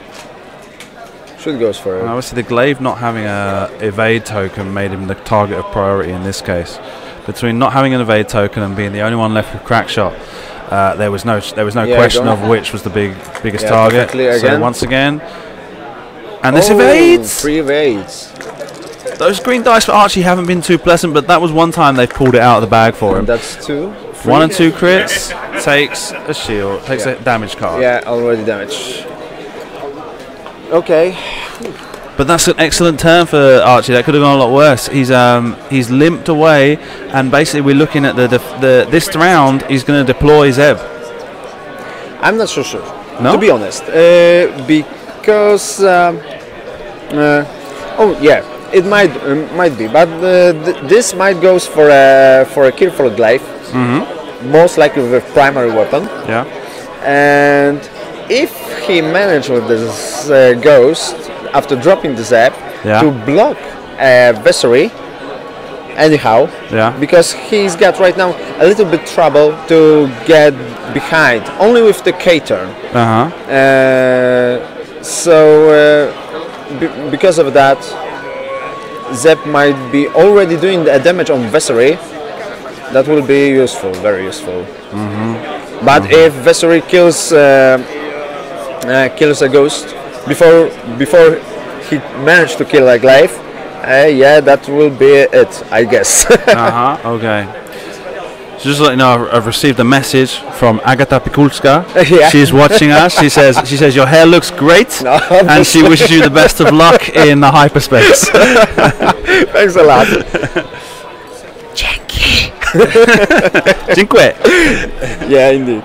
[SPEAKER 2] Should goes for it.
[SPEAKER 3] And obviously the glaive not having a evade token made him the target of priority in this case. Between not having an evade token and being the only one left with crack shot, there was no question of which was the biggest target. So once again, and this evades.
[SPEAKER 2] 3 evades.
[SPEAKER 3] Those green dice for Archie haven't been too pleasant, but that was one time they've pulled it out of the bag for him.
[SPEAKER 2] And that's 2.
[SPEAKER 3] 1 and 2 crits, takes a shield, takes a damage card.
[SPEAKER 2] Yeah, already damage. Okay.
[SPEAKER 3] But that's an excellent turn for Archie. That could have gone a lot worse. He's limped away, and basically we're looking at this round. He's going to deploy Zeb.
[SPEAKER 2] I'm not so sure.
[SPEAKER 3] No?
[SPEAKER 2] To be honest, because it might be, but this might goes for a kill for a glaive. Most likely with a primary weapon.
[SPEAKER 3] Yeah.
[SPEAKER 2] And if he managed with this ghost after dropping the zap to block Vessery anyhow, because he's got right now a little bit trouble to get behind, only with the K-turn. Because of that, Zep might be already doing the damage on Vessery. That will be useful, very useful. But if Vessery kills a ghost before he managed to kill a glaive, that will be it, I guess.
[SPEAKER 3] Okay. So just to let you know, I've received a message from Agata Pikulska.
[SPEAKER 2] Yeah.
[SPEAKER 3] She's watching us. She says your hair looks great,
[SPEAKER 2] No,
[SPEAKER 3] and she wishes you the best of luck in the hyperspace.
[SPEAKER 2] Thanks a lot.
[SPEAKER 3] Cinque.
[SPEAKER 2] Yeah, indeed.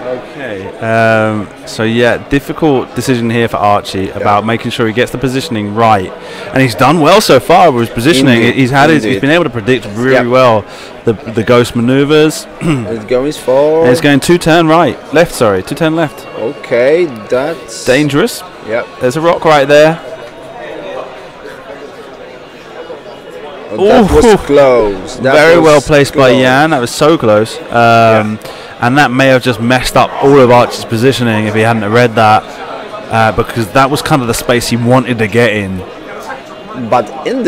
[SPEAKER 3] Okay. So yeah, difficult decision here for Archie about making sure he gets the positioning right, and he's done well so far with his positioning.
[SPEAKER 2] Indeed.
[SPEAKER 3] He's been able to predict really well the ghost maneuvers.
[SPEAKER 2] It's going for.
[SPEAKER 3] And it's going 2-turn left. Sorry, 2-turn left.
[SPEAKER 2] Okay, that's
[SPEAKER 3] Dangerous.
[SPEAKER 2] Yep.
[SPEAKER 3] There's a rock right there.
[SPEAKER 2] Oh, that was close. That
[SPEAKER 3] Very
[SPEAKER 2] was
[SPEAKER 3] well placed by
[SPEAKER 2] close.
[SPEAKER 3] Yann. That was so close. And that may have just messed up all of Archie's positioning if he hadn't have read that, because that was kind of the space he wanted to get in.
[SPEAKER 2] But in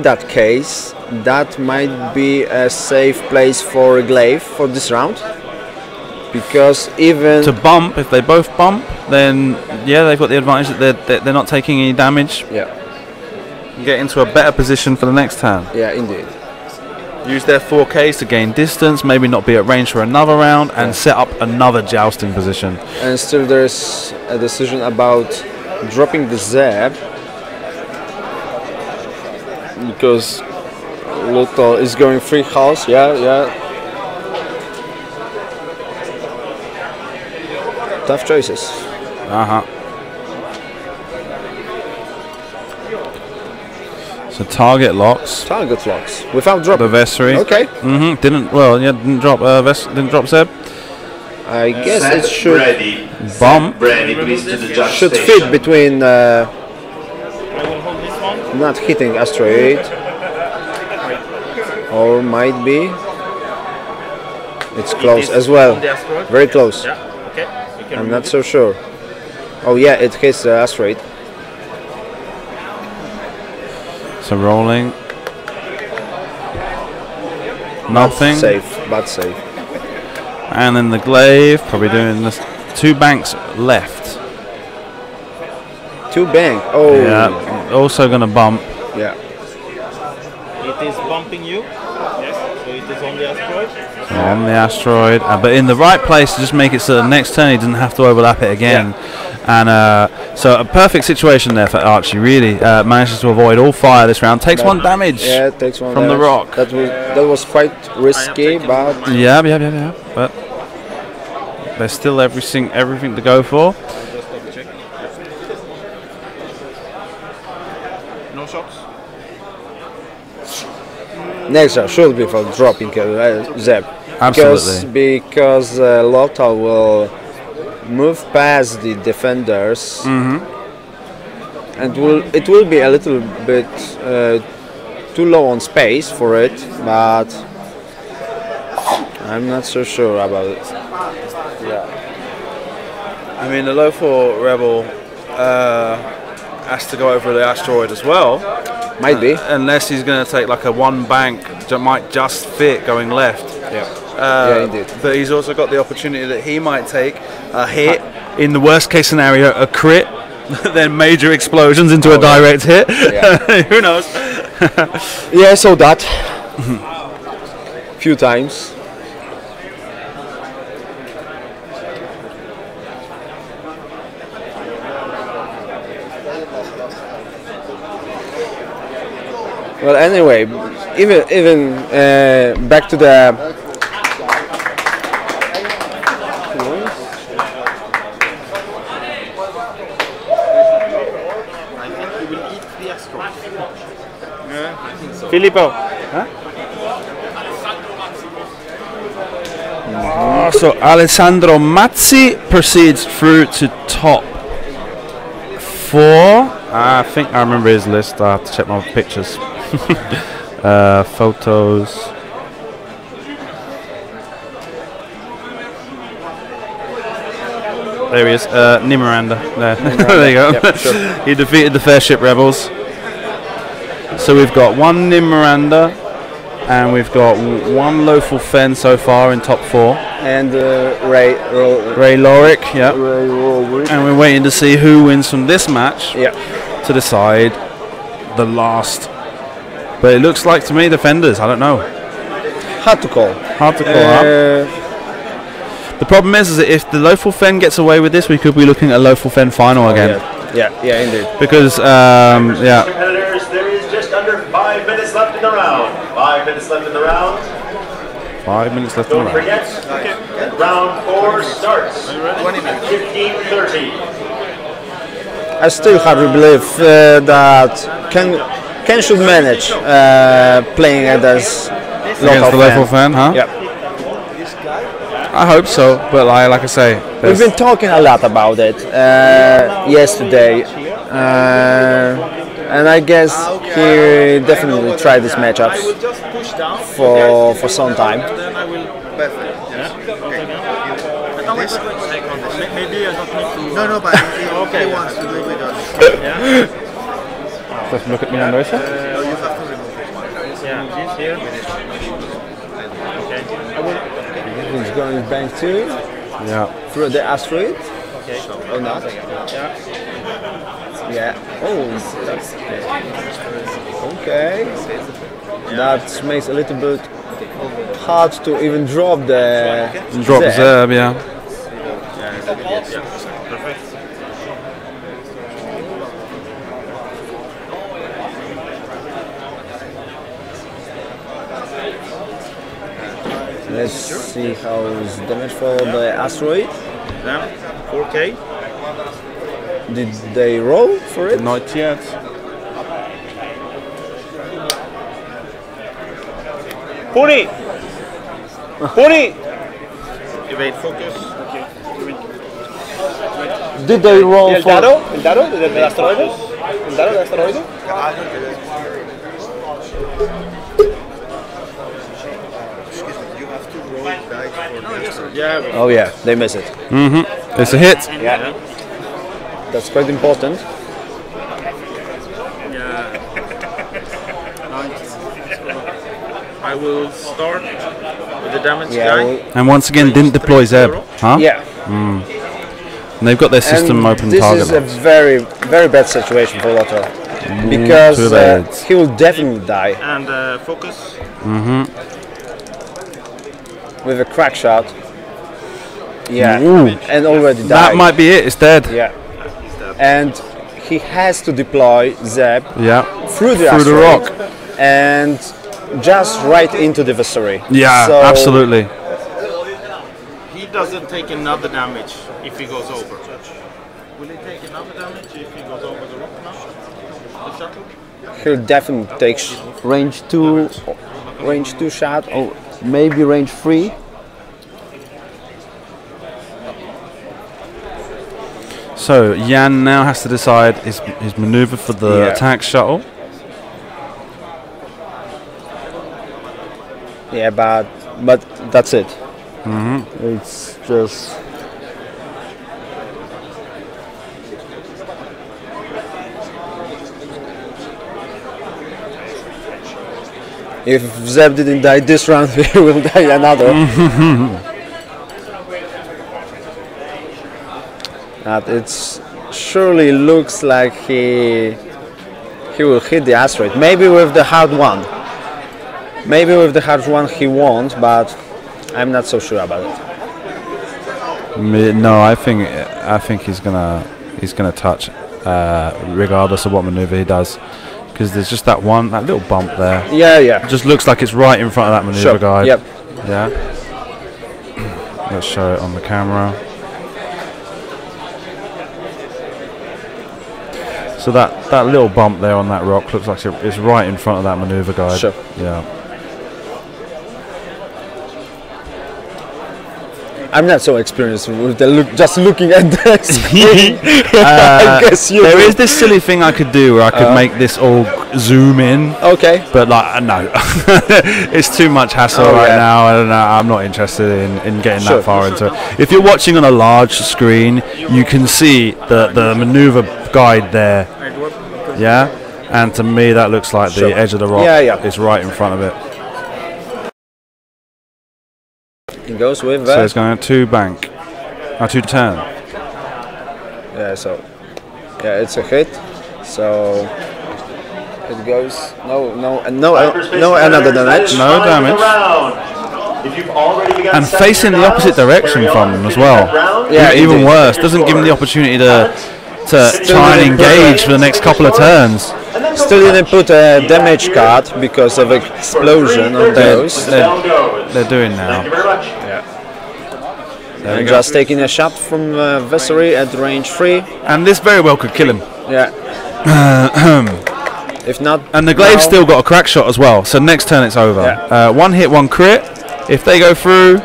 [SPEAKER 2] that case, that might be a safe place for a glaive for this round, because even
[SPEAKER 3] To bump, if they both bump, then yeah, they've got the advantage that they're not taking any damage.
[SPEAKER 2] yeah,
[SPEAKER 3] Get into a better position for the next turn.
[SPEAKER 2] yeah, indeed.
[SPEAKER 3] Use their 4Ks to gain distance, maybe not be at range for another round, and set up another jousting position.
[SPEAKER 2] And still there's a decision about dropping the Zeb, because Lotto is going free house. Yeah. Tough choices.
[SPEAKER 3] So target locks.
[SPEAKER 2] Target locks without dropping.
[SPEAKER 3] The Vessery.
[SPEAKER 2] Okay.
[SPEAKER 3] Didn't drop Zeb.
[SPEAKER 2] I guess it should
[SPEAKER 6] Ready.
[SPEAKER 3] Bump.
[SPEAKER 6] Ready, please, to the judge
[SPEAKER 2] should
[SPEAKER 6] station.
[SPEAKER 2] fit between
[SPEAKER 1] I will hold this one.
[SPEAKER 2] not hitting asteroid, or might be. It's close as well.
[SPEAKER 1] On the asteroid.
[SPEAKER 2] Very close.
[SPEAKER 1] Yeah. Okay. You can
[SPEAKER 2] I'm
[SPEAKER 1] remove
[SPEAKER 2] not
[SPEAKER 1] it.
[SPEAKER 2] so sure. Oh yeah, it hits the asteroid.
[SPEAKER 3] So rolling. Nothing.
[SPEAKER 2] Safe, but safe.
[SPEAKER 3] And then the glaive, probably doing this. 2 banks left.
[SPEAKER 2] 2 bank. Oh.
[SPEAKER 3] Yeah. Also going to bump.
[SPEAKER 2] Yeah.
[SPEAKER 1] It is bumping you. Yes. So it is on the asteroid.
[SPEAKER 3] On the asteroid, but in the right place to just make it so the next turn he doesn't have to overlap it again. And so a perfect situation there for Archie. Really manages to avoid all fire this round. Takes 1 damage.
[SPEAKER 2] Yeah, it takes 1
[SPEAKER 3] from the
[SPEAKER 2] damage.
[SPEAKER 3] rock.
[SPEAKER 2] That was quite risky, but
[SPEAKER 3] Yeah. But there's still everything to go for.
[SPEAKER 1] Just double check. No shots.
[SPEAKER 2] next round should be for dropping Zeb.
[SPEAKER 3] Absolutely.
[SPEAKER 2] Because Lotto will move past the defenders, and it will be a little bit too low on space for it, but I'm not so sure about it.
[SPEAKER 3] I mean, the low 4 rebel has to go over the asteroid as well.
[SPEAKER 2] Might be.
[SPEAKER 3] Unless he's going to take like a 1 bank that might just fit going left.
[SPEAKER 2] Yeah, indeed.
[SPEAKER 3] But he's also got the opportunity that he might take a hit, in the worst case scenario, a crit, then major explosions into a direct hit.
[SPEAKER 2] Yeah.
[SPEAKER 3] Who knows?
[SPEAKER 2] Yeah, I saw that few times. Well, anyway, even back to the
[SPEAKER 1] I think he will eat the asteroid. Yeah, I think so.
[SPEAKER 3] Filippo. So Alessandro Mazzi proceeds through to top 4. I think I remember his list. I have to check my pictures. Photos. There he is. Nimiranda. There you go.
[SPEAKER 2] Yep, sure.
[SPEAKER 3] He defeated the Fairship Rebels. So we've got 1 Nimiranda, and we've got 1 Lothal Fen so far in top 4.
[SPEAKER 2] and Ray
[SPEAKER 3] Lauric, yeah.
[SPEAKER 2] Ray Rowery.
[SPEAKER 3] And we're waiting to see who wins from this match
[SPEAKER 2] Yeah.
[SPEAKER 3] to decide the last But it looks like to me defenders. I don't know.
[SPEAKER 2] Hard to call.
[SPEAKER 3] Hard to call up. The problem is that if the Lothal Fen gets away with this, we could be looking at a Lothal Fen final again.
[SPEAKER 2] Yeah, indeed.
[SPEAKER 3] Because, yeah.
[SPEAKER 6] Competitors, there is just under 5 minutes left in the round. 5 minutes left in the round.
[SPEAKER 3] 5 minutes left in the
[SPEAKER 6] Don't
[SPEAKER 3] round.
[SPEAKER 6] forget, round 4 starts at 15:30.
[SPEAKER 2] I still hardly believe that Ken should manage playing against
[SPEAKER 3] Against the Lothal Fen, huh?
[SPEAKER 2] Yeah.
[SPEAKER 3] I hope so, but like I say,
[SPEAKER 2] We've been talking a lot about it yesterday, and I guess he definitely tried these matchups for some time.
[SPEAKER 1] Maybe I don't need to.
[SPEAKER 4] No, but he wants to do with us.
[SPEAKER 3] Let's look at me under
[SPEAKER 4] You have to remove this one.
[SPEAKER 1] Yeah, this here. Okay.
[SPEAKER 2] He's going bank two
[SPEAKER 3] Yeah.
[SPEAKER 2] through the asteroid.
[SPEAKER 1] Okay.
[SPEAKER 2] Or not?
[SPEAKER 1] Yeah.
[SPEAKER 2] Yeah. Oh, that's okay. That makes a little bit hard to even drop the
[SPEAKER 3] Drop
[SPEAKER 2] Zeb.
[SPEAKER 3] Zeb, yeah.
[SPEAKER 1] Perfect.
[SPEAKER 2] Let's see how is damage for the asteroid.
[SPEAKER 1] Then 4K.
[SPEAKER 2] Did they roll for it?
[SPEAKER 3] Not yet.
[SPEAKER 1] Puri! Puri! Evade focus. Okay.
[SPEAKER 2] Did they roll
[SPEAKER 1] ¿El
[SPEAKER 2] for
[SPEAKER 1] dado? ¿El dado del asteroide? ¿El dado del asteroide?
[SPEAKER 4] You have to roll dice for the asteroid.
[SPEAKER 1] Yeah.
[SPEAKER 2] Oh yeah, they miss it.
[SPEAKER 3] It's a hit.
[SPEAKER 1] Yeah.
[SPEAKER 2] That's quite important.
[SPEAKER 1] I will start with the damage guy.
[SPEAKER 3] And once again, didn't deploy Zeb. Huh?
[SPEAKER 2] Yeah.
[SPEAKER 3] And they've got their system
[SPEAKER 2] And
[SPEAKER 3] open
[SPEAKER 2] this
[SPEAKER 3] target.
[SPEAKER 2] is a very, very bad situation for Lotto. Because
[SPEAKER 3] too bad.
[SPEAKER 2] he will definitely die
[SPEAKER 1] And focus.
[SPEAKER 2] with a crack shot. Yeah,
[SPEAKER 3] Ooh.
[SPEAKER 2] and already died.
[SPEAKER 3] That might be it. It's dead.
[SPEAKER 2] Yeah, and he has to deploy Zeb
[SPEAKER 3] Yeah.
[SPEAKER 2] through the
[SPEAKER 3] Through the
[SPEAKER 2] asteroid
[SPEAKER 3] rock.
[SPEAKER 2] and just right into the vessel.
[SPEAKER 3] Yeah,
[SPEAKER 2] So-
[SPEAKER 3] absolutely.
[SPEAKER 1] He doesn't take another damage if he goes over. Will he take another damage if he goes over the rock now? The shuttle?
[SPEAKER 2] He'll definitely take range two shot, or maybe range 3.
[SPEAKER 3] So Yann now has to decide his maneuver for the
[SPEAKER 2] Yeah.
[SPEAKER 3] attack shuttle.
[SPEAKER 2] Yeah, but that's it. It's just. If Zeb didn't die this round, he will die another. But it's surely looks like he will hit the asteroid. Maybe with the hard one. Maybe with the hard one he won't, but I'm not so sure about it.
[SPEAKER 3] No, I think he's gonna touch, regardless of what maneuver he does, because there's just that little bump there.
[SPEAKER 2] Yeah.
[SPEAKER 3] It just looks like it's right in front of that maneuver
[SPEAKER 2] Sure.
[SPEAKER 3] guide.
[SPEAKER 2] Yep.
[SPEAKER 3] Yeah. Let's show it on the camera. So that little bump there on that rock looks like it's right in front of that maneuver guide.
[SPEAKER 2] Sure.
[SPEAKER 3] Yeah.
[SPEAKER 2] I'm not so experienced with the look. Just looking at the screen, I guess you.
[SPEAKER 3] There is this silly thing I could do where I could make this all zoom in.
[SPEAKER 2] Okay.
[SPEAKER 3] But like no, it's too much hassle right now. I don't know. I'm not interested in getting that far into it. If you're watching on a large screen, you can see the maneuver guide there. Yeah, and to me that looks like the edge of the rock is right in front of it.
[SPEAKER 2] It goes with
[SPEAKER 3] So it's going to bank, 2 turn.
[SPEAKER 2] Yeah. So yeah, it's a hit. So It goes. No, another damage.
[SPEAKER 3] No damage. And facing the opposite direction from them as well.
[SPEAKER 2] Yeah,
[SPEAKER 3] even
[SPEAKER 2] indeed.
[SPEAKER 3] worse. Doesn't give him the opportunity to try and engage for the next couple of turns.
[SPEAKER 2] Still didn't put a damage card because of explosion on those.
[SPEAKER 3] They're doing now.
[SPEAKER 2] And just taking a shot from Vessery at range 3.
[SPEAKER 3] And this very well could kill him.
[SPEAKER 2] Yeah. If not.
[SPEAKER 3] And the Glaive's still got a crack shot as well. So next turn it's over.
[SPEAKER 2] Yeah.
[SPEAKER 3] One hit, one crit. If they go through.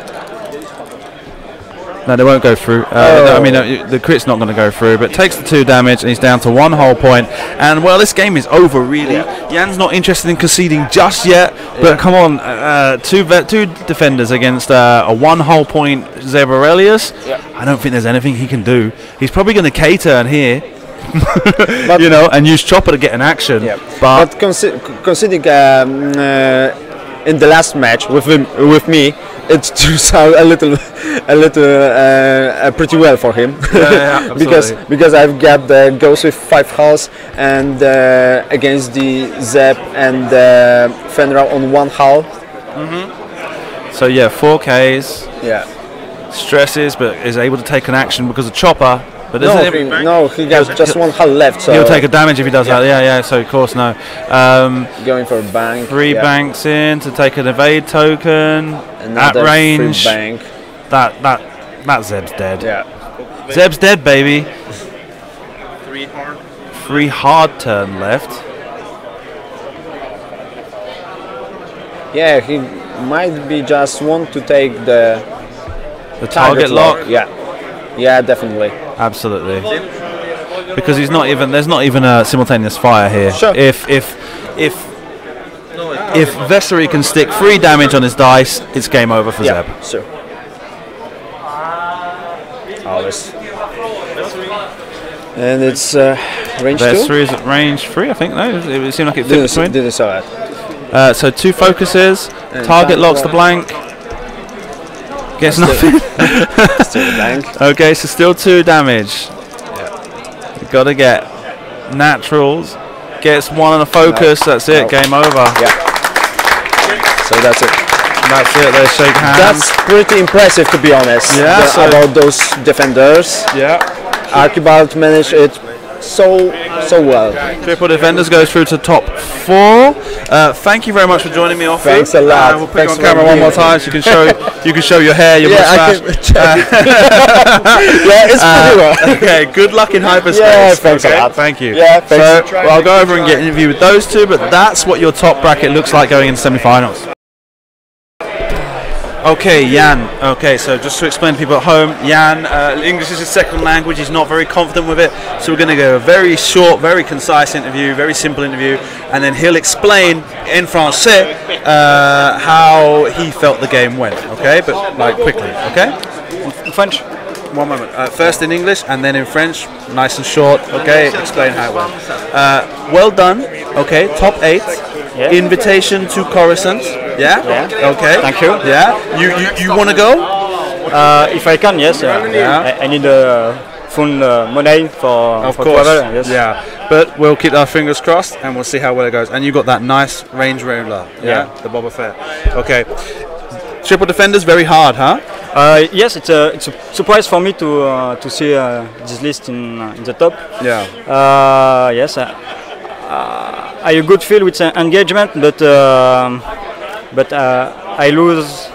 [SPEAKER 3] No, they won't go through. I mean, the crit's not going to go through, but takes the 2 damage, and he's down to 1 whole point. And well, this game is over, really.
[SPEAKER 2] Yeah.
[SPEAKER 3] Yann's not interested in conceding just yet, but come on, two defenders against a 1 whole point Zeb Aurelius.
[SPEAKER 2] Yeah.
[SPEAKER 3] I don't think there's anything he can do. He's probably going to K-turn here, you know, and use Chopper to get an action.
[SPEAKER 2] Yeah.
[SPEAKER 3] But
[SPEAKER 2] considering in the last match with me, it turns out a little pretty well for him.
[SPEAKER 3] Yeah,
[SPEAKER 2] because I've got the Ghost with 5 hulls and against the Zeb and Fenrir on 1 hull.
[SPEAKER 3] so yeah, 4Ks,
[SPEAKER 2] Yeah.
[SPEAKER 3] stresses, but is able to take an action because of Chopper. But
[SPEAKER 2] No, he got just 1 hull left. So
[SPEAKER 3] he'll take a damage if he does that. Yeah. So of course no.
[SPEAKER 2] going for a bank.
[SPEAKER 3] 3 banks in to take an evade token
[SPEAKER 2] Another
[SPEAKER 3] at range.
[SPEAKER 2] 3 bank.
[SPEAKER 3] That Zeb's dead.
[SPEAKER 2] Yeah.
[SPEAKER 3] Zeb's dead, baby.
[SPEAKER 5] 3 hard.
[SPEAKER 3] 3 hard turn left.
[SPEAKER 2] Yeah, he might be just want to take the
[SPEAKER 3] Target lock.
[SPEAKER 2] Yeah. Yeah, definitely.
[SPEAKER 3] Absolutely. Because he's not even. There's not even a simultaneous fire here.
[SPEAKER 2] Sure.
[SPEAKER 3] If Vessery can stick 3 damage on his dice, it's game over for Zeb.
[SPEAKER 2] Sure. Always. And it's range 2?
[SPEAKER 3] Vessery is at range 3, I think. No, it seemed like it fit between.
[SPEAKER 2] Didn't saw it.
[SPEAKER 3] So 2 focuses.
[SPEAKER 2] And
[SPEAKER 3] Target locks the blank. Gets nothing.
[SPEAKER 2] Still the bank.
[SPEAKER 3] Okay, so still 2 damage. You've got to get naturals. Gets 1 on a focus.
[SPEAKER 2] No.
[SPEAKER 3] That's it.
[SPEAKER 2] No.
[SPEAKER 3] Game over.
[SPEAKER 2] Yeah. So that's it.
[SPEAKER 3] That's it. They shake hands.
[SPEAKER 2] That's pretty impressive, to be honest.
[SPEAKER 3] Yeah, so-
[SPEAKER 2] about those defenders.
[SPEAKER 3] Yeah.
[SPEAKER 2] Archibald managed it so well.
[SPEAKER 3] Triple defenders goes through to top 4. Thank you very much for joining me, Off.
[SPEAKER 2] Thanks a lot.
[SPEAKER 3] We'll put
[SPEAKER 2] Thanks
[SPEAKER 3] you on
[SPEAKER 2] for
[SPEAKER 3] camera one more
[SPEAKER 2] being
[SPEAKER 3] time so you can show your hair, your mustache.
[SPEAKER 2] Yeah, it's pretty well.
[SPEAKER 3] Okay, good luck in hyperspace.
[SPEAKER 2] Yeah, thanks a
[SPEAKER 3] okay?
[SPEAKER 2] lot.
[SPEAKER 3] Thank you.
[SPEAKER 2] Yeah, thanks.
[SPEAKER 3] So, I'll go over and get an interview with those 2, but that's what your top bracket looks like going into semi-finals. Okay, Yann. Okay, so just to explain to people at home, Yann, English is his second language. He's not very confident with it, so we're going to go a very short, very concise interview, very simple interview, and then he'll explain in français how he felt the game went. Okay, but like quickly. Okay.
[SPEAKER 7] In French.
[SPEAKER 3] One moment. First in English and then in French, nice and short. Okay, explain how it went. Well done. Okay, top 8.
[SPEAKER 7] Yeah.
[SPEAKER 3] Invitation to Coruscant. Yeah.
[SPEAKER 7] Yeah.
[SPEAKER 3] Okay.
[SPEAKER 7] Thank you.
[SPEAKER 3] Yeah. You want to go?
[SPEAKER 7] If I can, yes.
[SPEAKER 3] Yeah.
[SPEAKER 7] I need full money for
[SPEAKER 3] Of
[SPEAKER 7] for
[SPEAKER 3] course.
[SPEAKER 7] travel. Yes.
[SPEAKER 3] Yeah. But we'll keep our fingers crossed and we'll see how well it goes. And you got that nice range roller. Yeah. The Boba Fett. Okay. Triple defenders, very hard, huh?
[SPEAKER 7] Yes, it's a surprise for me to see this list in the top.
[SPEAKER 3] Yeah.
[SPEAKER 7] Yes, I have a good feel with engagement, but I lose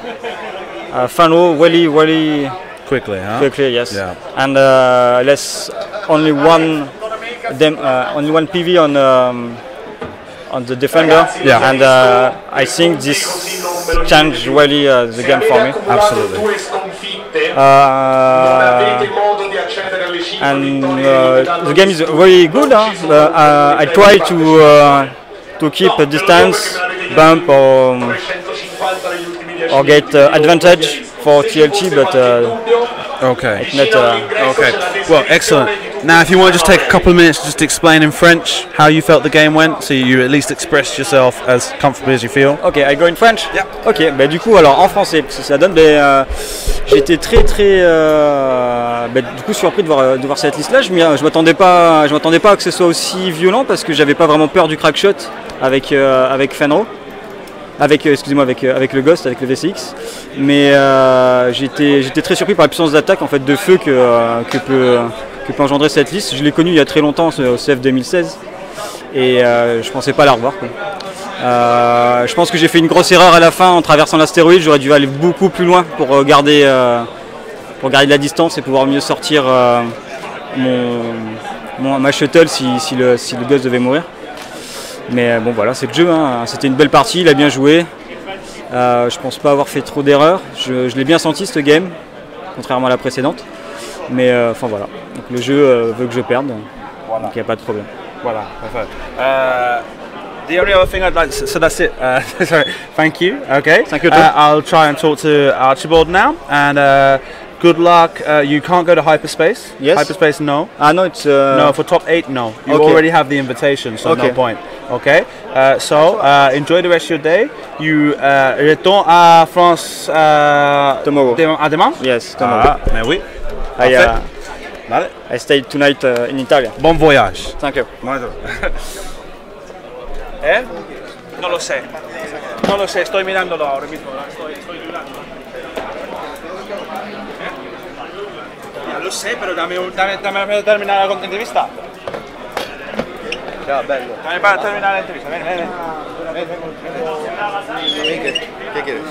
[SPEAKER 7] Fano really
[SPEAKER 3] Quickly, huh?
[SPEAKER 7] quickly. Yes,
[SPEAKER 3] Yeah.
[SPEAKER 7] and only one PV on the defender.
[SPEAKER 3] Yeah.
[SPEAKER 7] And I think this changed really the game for me.
[SPEAKER 3] Absolutely.
[SPEAKER 7] And the game is very good. I try to keep a distance, bump or get advantage for TLT, but
[SPEAKER 3] Okay.
[SPEAKER 7] it's not.
[SPEAKER 3] Okay. Well, excellent. Now, if you want to just take a couple of minutes to just explain in French how you felt the game went, so you at least express yourself as comfortably as you feel.
[SPEAKER 7] Ok, I go in French?
[SPEAKER 3] Yeah.
[SPEAKER 7] Ok, bah du coup, alors en français, parce que ça donne des. J'étais très du coup surpris de voir cette liste-là. Je m'attendais pas à que ce soit aussi violent parce que j'avais pas vraiment peur du crackshot avec Fenro. Avec le Ghost, avec le VCX, mais j'étais très surpris par la puissance d'attaque en fait de feu que peut engendrer cette liste. Je l'ai connue il y a très longtemps au CF 2016 et je pensais pas la revoir, quoi. Je pense que j'ai fait une grosse erreur à la fin en traversant l'astéroïde. J'aurais dû aller beaucoup plus loin pour garder de la distance et pouvoir mieux sortir ma shuttle si le Ghost devait mourir. Mais bon voilà, c'est le jeu, hein. C'était une belle partie, il a bien joué. Je pense pas avoir fait trop d'erreurs. Je l'ai bien senti ce game, contrairement à la précédente. Mais enfin voilà, donc le jeu veut que je perde, voilà. Donc il n'y a pas de problème.
[SPEAKER 3] Voilà, perfect. The only other thing I'd like to, so that's it. Sorry, thank you. Okay.
[SPEAKER 7] Thank you.
[SPEAKER 3] I'll try and talk to Archibald now, and good luck. You can't go to hyperspace.
[SPEAKER 7] Yes.
[SPEAKER 3] Hyperspace, no.
[SPEAKER 7] No, it's
[SPEAKER 3] No, for top 8, no. You
[SPEAKER 7] Okay.
[SPEAKER 3] already have the invitation, so
[SPEAKER 7] Okay.
[SPEAKER 3] no point. Okay. So enjoy the rest of your day. You retourne à France
[SPEAKER 7] Tomorrow.
[SPEAKER 3] À demain.
[SPEAKER 7] Yes, tomorrow.
[SPEAKER 3] Ah, mais oui. Vale.
[SPEAKER 7] I stayed tonight in Italy.
[SPEAKER 3] Bon voyage.
[SPEAKER 7] Thank you.
[SPEAKER 3] No lo sé. No lo sé, estoy mirándolo ahora mismo. Estoy dudando. Ya lo sé, pero dame para terminar la entrevista.
[SPEAKER 4] Ciao, bello.
[SPEAKER 3] Dame para terminar la entrevista. Ven.
[SPEAKER 4] ¿Qué quieres?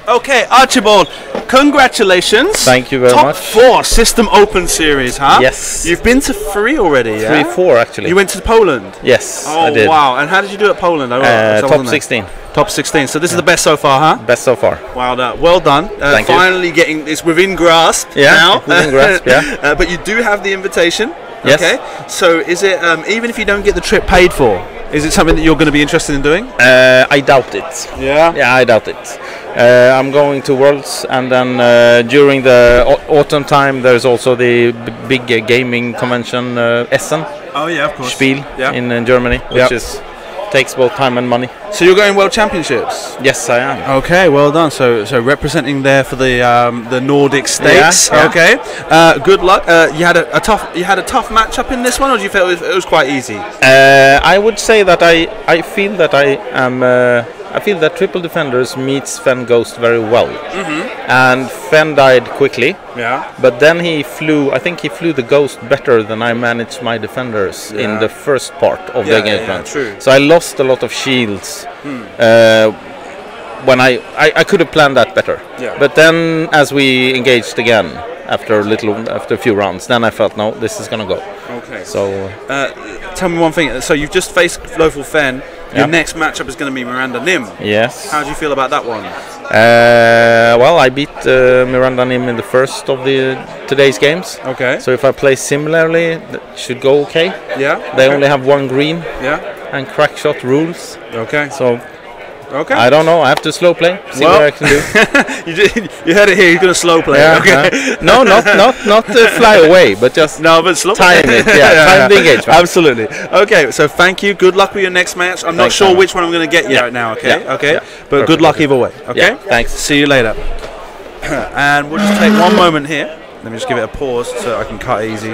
[SPEAKER 3] Okay, Archibald, congratulations.
[SPEAKER 2] Thank you very
[SPEAKER 3] Top
[SPEAKER 2] much.
[SPEAKER 3] 4 System Open Series, huh?
[SPEAKER 2] Yes.
[SPEAKER 3] You've been to 3 already, yeah?
[SPEAKER 2] 3-4 actually.
[SPEAKER 3] You went to Poland?
[SPEAKER 2] Yes,
[SPEAKER 3] Oh,
[SPEAKER 2] I did.
[SPEAKER 3] wow. And how did you do at Poland?
[SPEAKER 2] Top 16.
[SPEAKER 3] Top 16. So this is the best so far, huh?
[SPEAKER 2] Best so far.
[SPEAKER 3] Well done. Well done.
[SPEAKER 2] Thank you.
[SPEAKER 3] Finally getting this within grasp
[SPEAKER 2] Yeah,
[SPEAKER 3] now.
[SPEAKER 2] within grasp, yeah.
[SPEAKER 3] But you do have the invitation.
[SPEAKER 2] Yes.
[SPEAKER 3] Okay. So is it, even if you don't get the trip paid for, is it something that you're going to be interested in doing?
[SPEAKER 2] I doubt it.
[SPEAKER 3] Yeah.
[SPEAKER 2] Yeah, I doubt it. I'm going to Worlds, and then during the autumn time, there's also the big gaming convention, Essen
[SPEAKER 3] Oh yeah, of course.
[SPEAKER 2] Spiel
[SPEAKER 3] Yeah.
[SPEAKER 2] in Germany, which takes both time and money.
[SPEAKER 3] So you're going World Championships?
[SPEAKER 2] Yes, I am.
[SPEAKER 3] Okay, well done. So representing there for the Nordic states.
[SPEAKER 2] Yeah.
[SPEAKER 3] Okay. Good luck. You had a tough matchup in this one, or do you feel it was quite easy?
[SPEAKER 2] I would say that I feel that I am. I feel that Triple Defenders meets Fen Ghost very well, and Fen died quickly.
[SPEAKER 3] Yeah.
[SPEAKER 2] But then he flew. I think he flew the Ghost better than I managed my defenders in the first part of the engagement.
[SPEAKER 3] Yeah, true.
[SPEAKER 2] So I lost a lot of shields. When I could have planned that better.
[SPEAKER 3] Yeah.
[SPEAKER 2] But then as we engaged again after a few rounds, then I felt no, this is gonna go.
[SPEAKER 3] Okay.
[SPEAKER 2] So
[SPEAKER 3] Tell me one thing. So you've just faced Lothal Fen. Your
[SPEAKER 2] Yeah.
[SPEAKER 3] next matchup is going to be Miranda Nim.
[SPEAKER 2] yes.
[SPEAKER 3] How do you feel about that one?
[SPEAKER 2] Well, I beat Miranda Nim in the first of today's games.
[SPEAKER 3] Okay.
[SPEAKER 2] So if I play similarly, that should go okay.
[SPEAKER 3] Yeah.
[SPEAKER 2] They only have one green
[SPEAKER 3] Yeah.
[SPEAKER 2] and crackshot rules.
[SPEAKER 3] Okay.
[SPEAKER 2] So
[SPEAKER 3] Okay.
[SPEAKER 2] I don't know. I have to slow play. See
[SPEAKER 3] Well,
[SPEAKER 2] what I can do.
[SPEAKER 3] you heard it here. You're going to slow play. Okay.
[SPEAKER 2] No, not fly away, but just
[SPEAKER 3] No, but slow
[SPEAKER 2] time it. Yeah, time the engagement.
[SPEAKER 3] Absolutely. Okay, so thank you. Good luck with your next match. I'm not
[SPEAKER 2] Thanks,
[SPEAKER 3] sure
[SPEAKER 2] Simon.
[SPEAKER 3] which one I'm going to get you
[SPEAKER 2] Yeah.
[SPEAKER 3] right now. Okay.
[SPEAKER 2] Yeah.
[SPEAKER 3] Okay.
[SPEAKER 2] Yeah.
[SPEAKER 3] But good
[SPEAKER 2] Perfect.
[SPEAKER 3] luck either way. Okay.
[SPEAKER 2] Yeah, thanks.
[SPEAKER 3] See you later. And we'll just take one moment here. Let me just give it a pause so I can cut easy.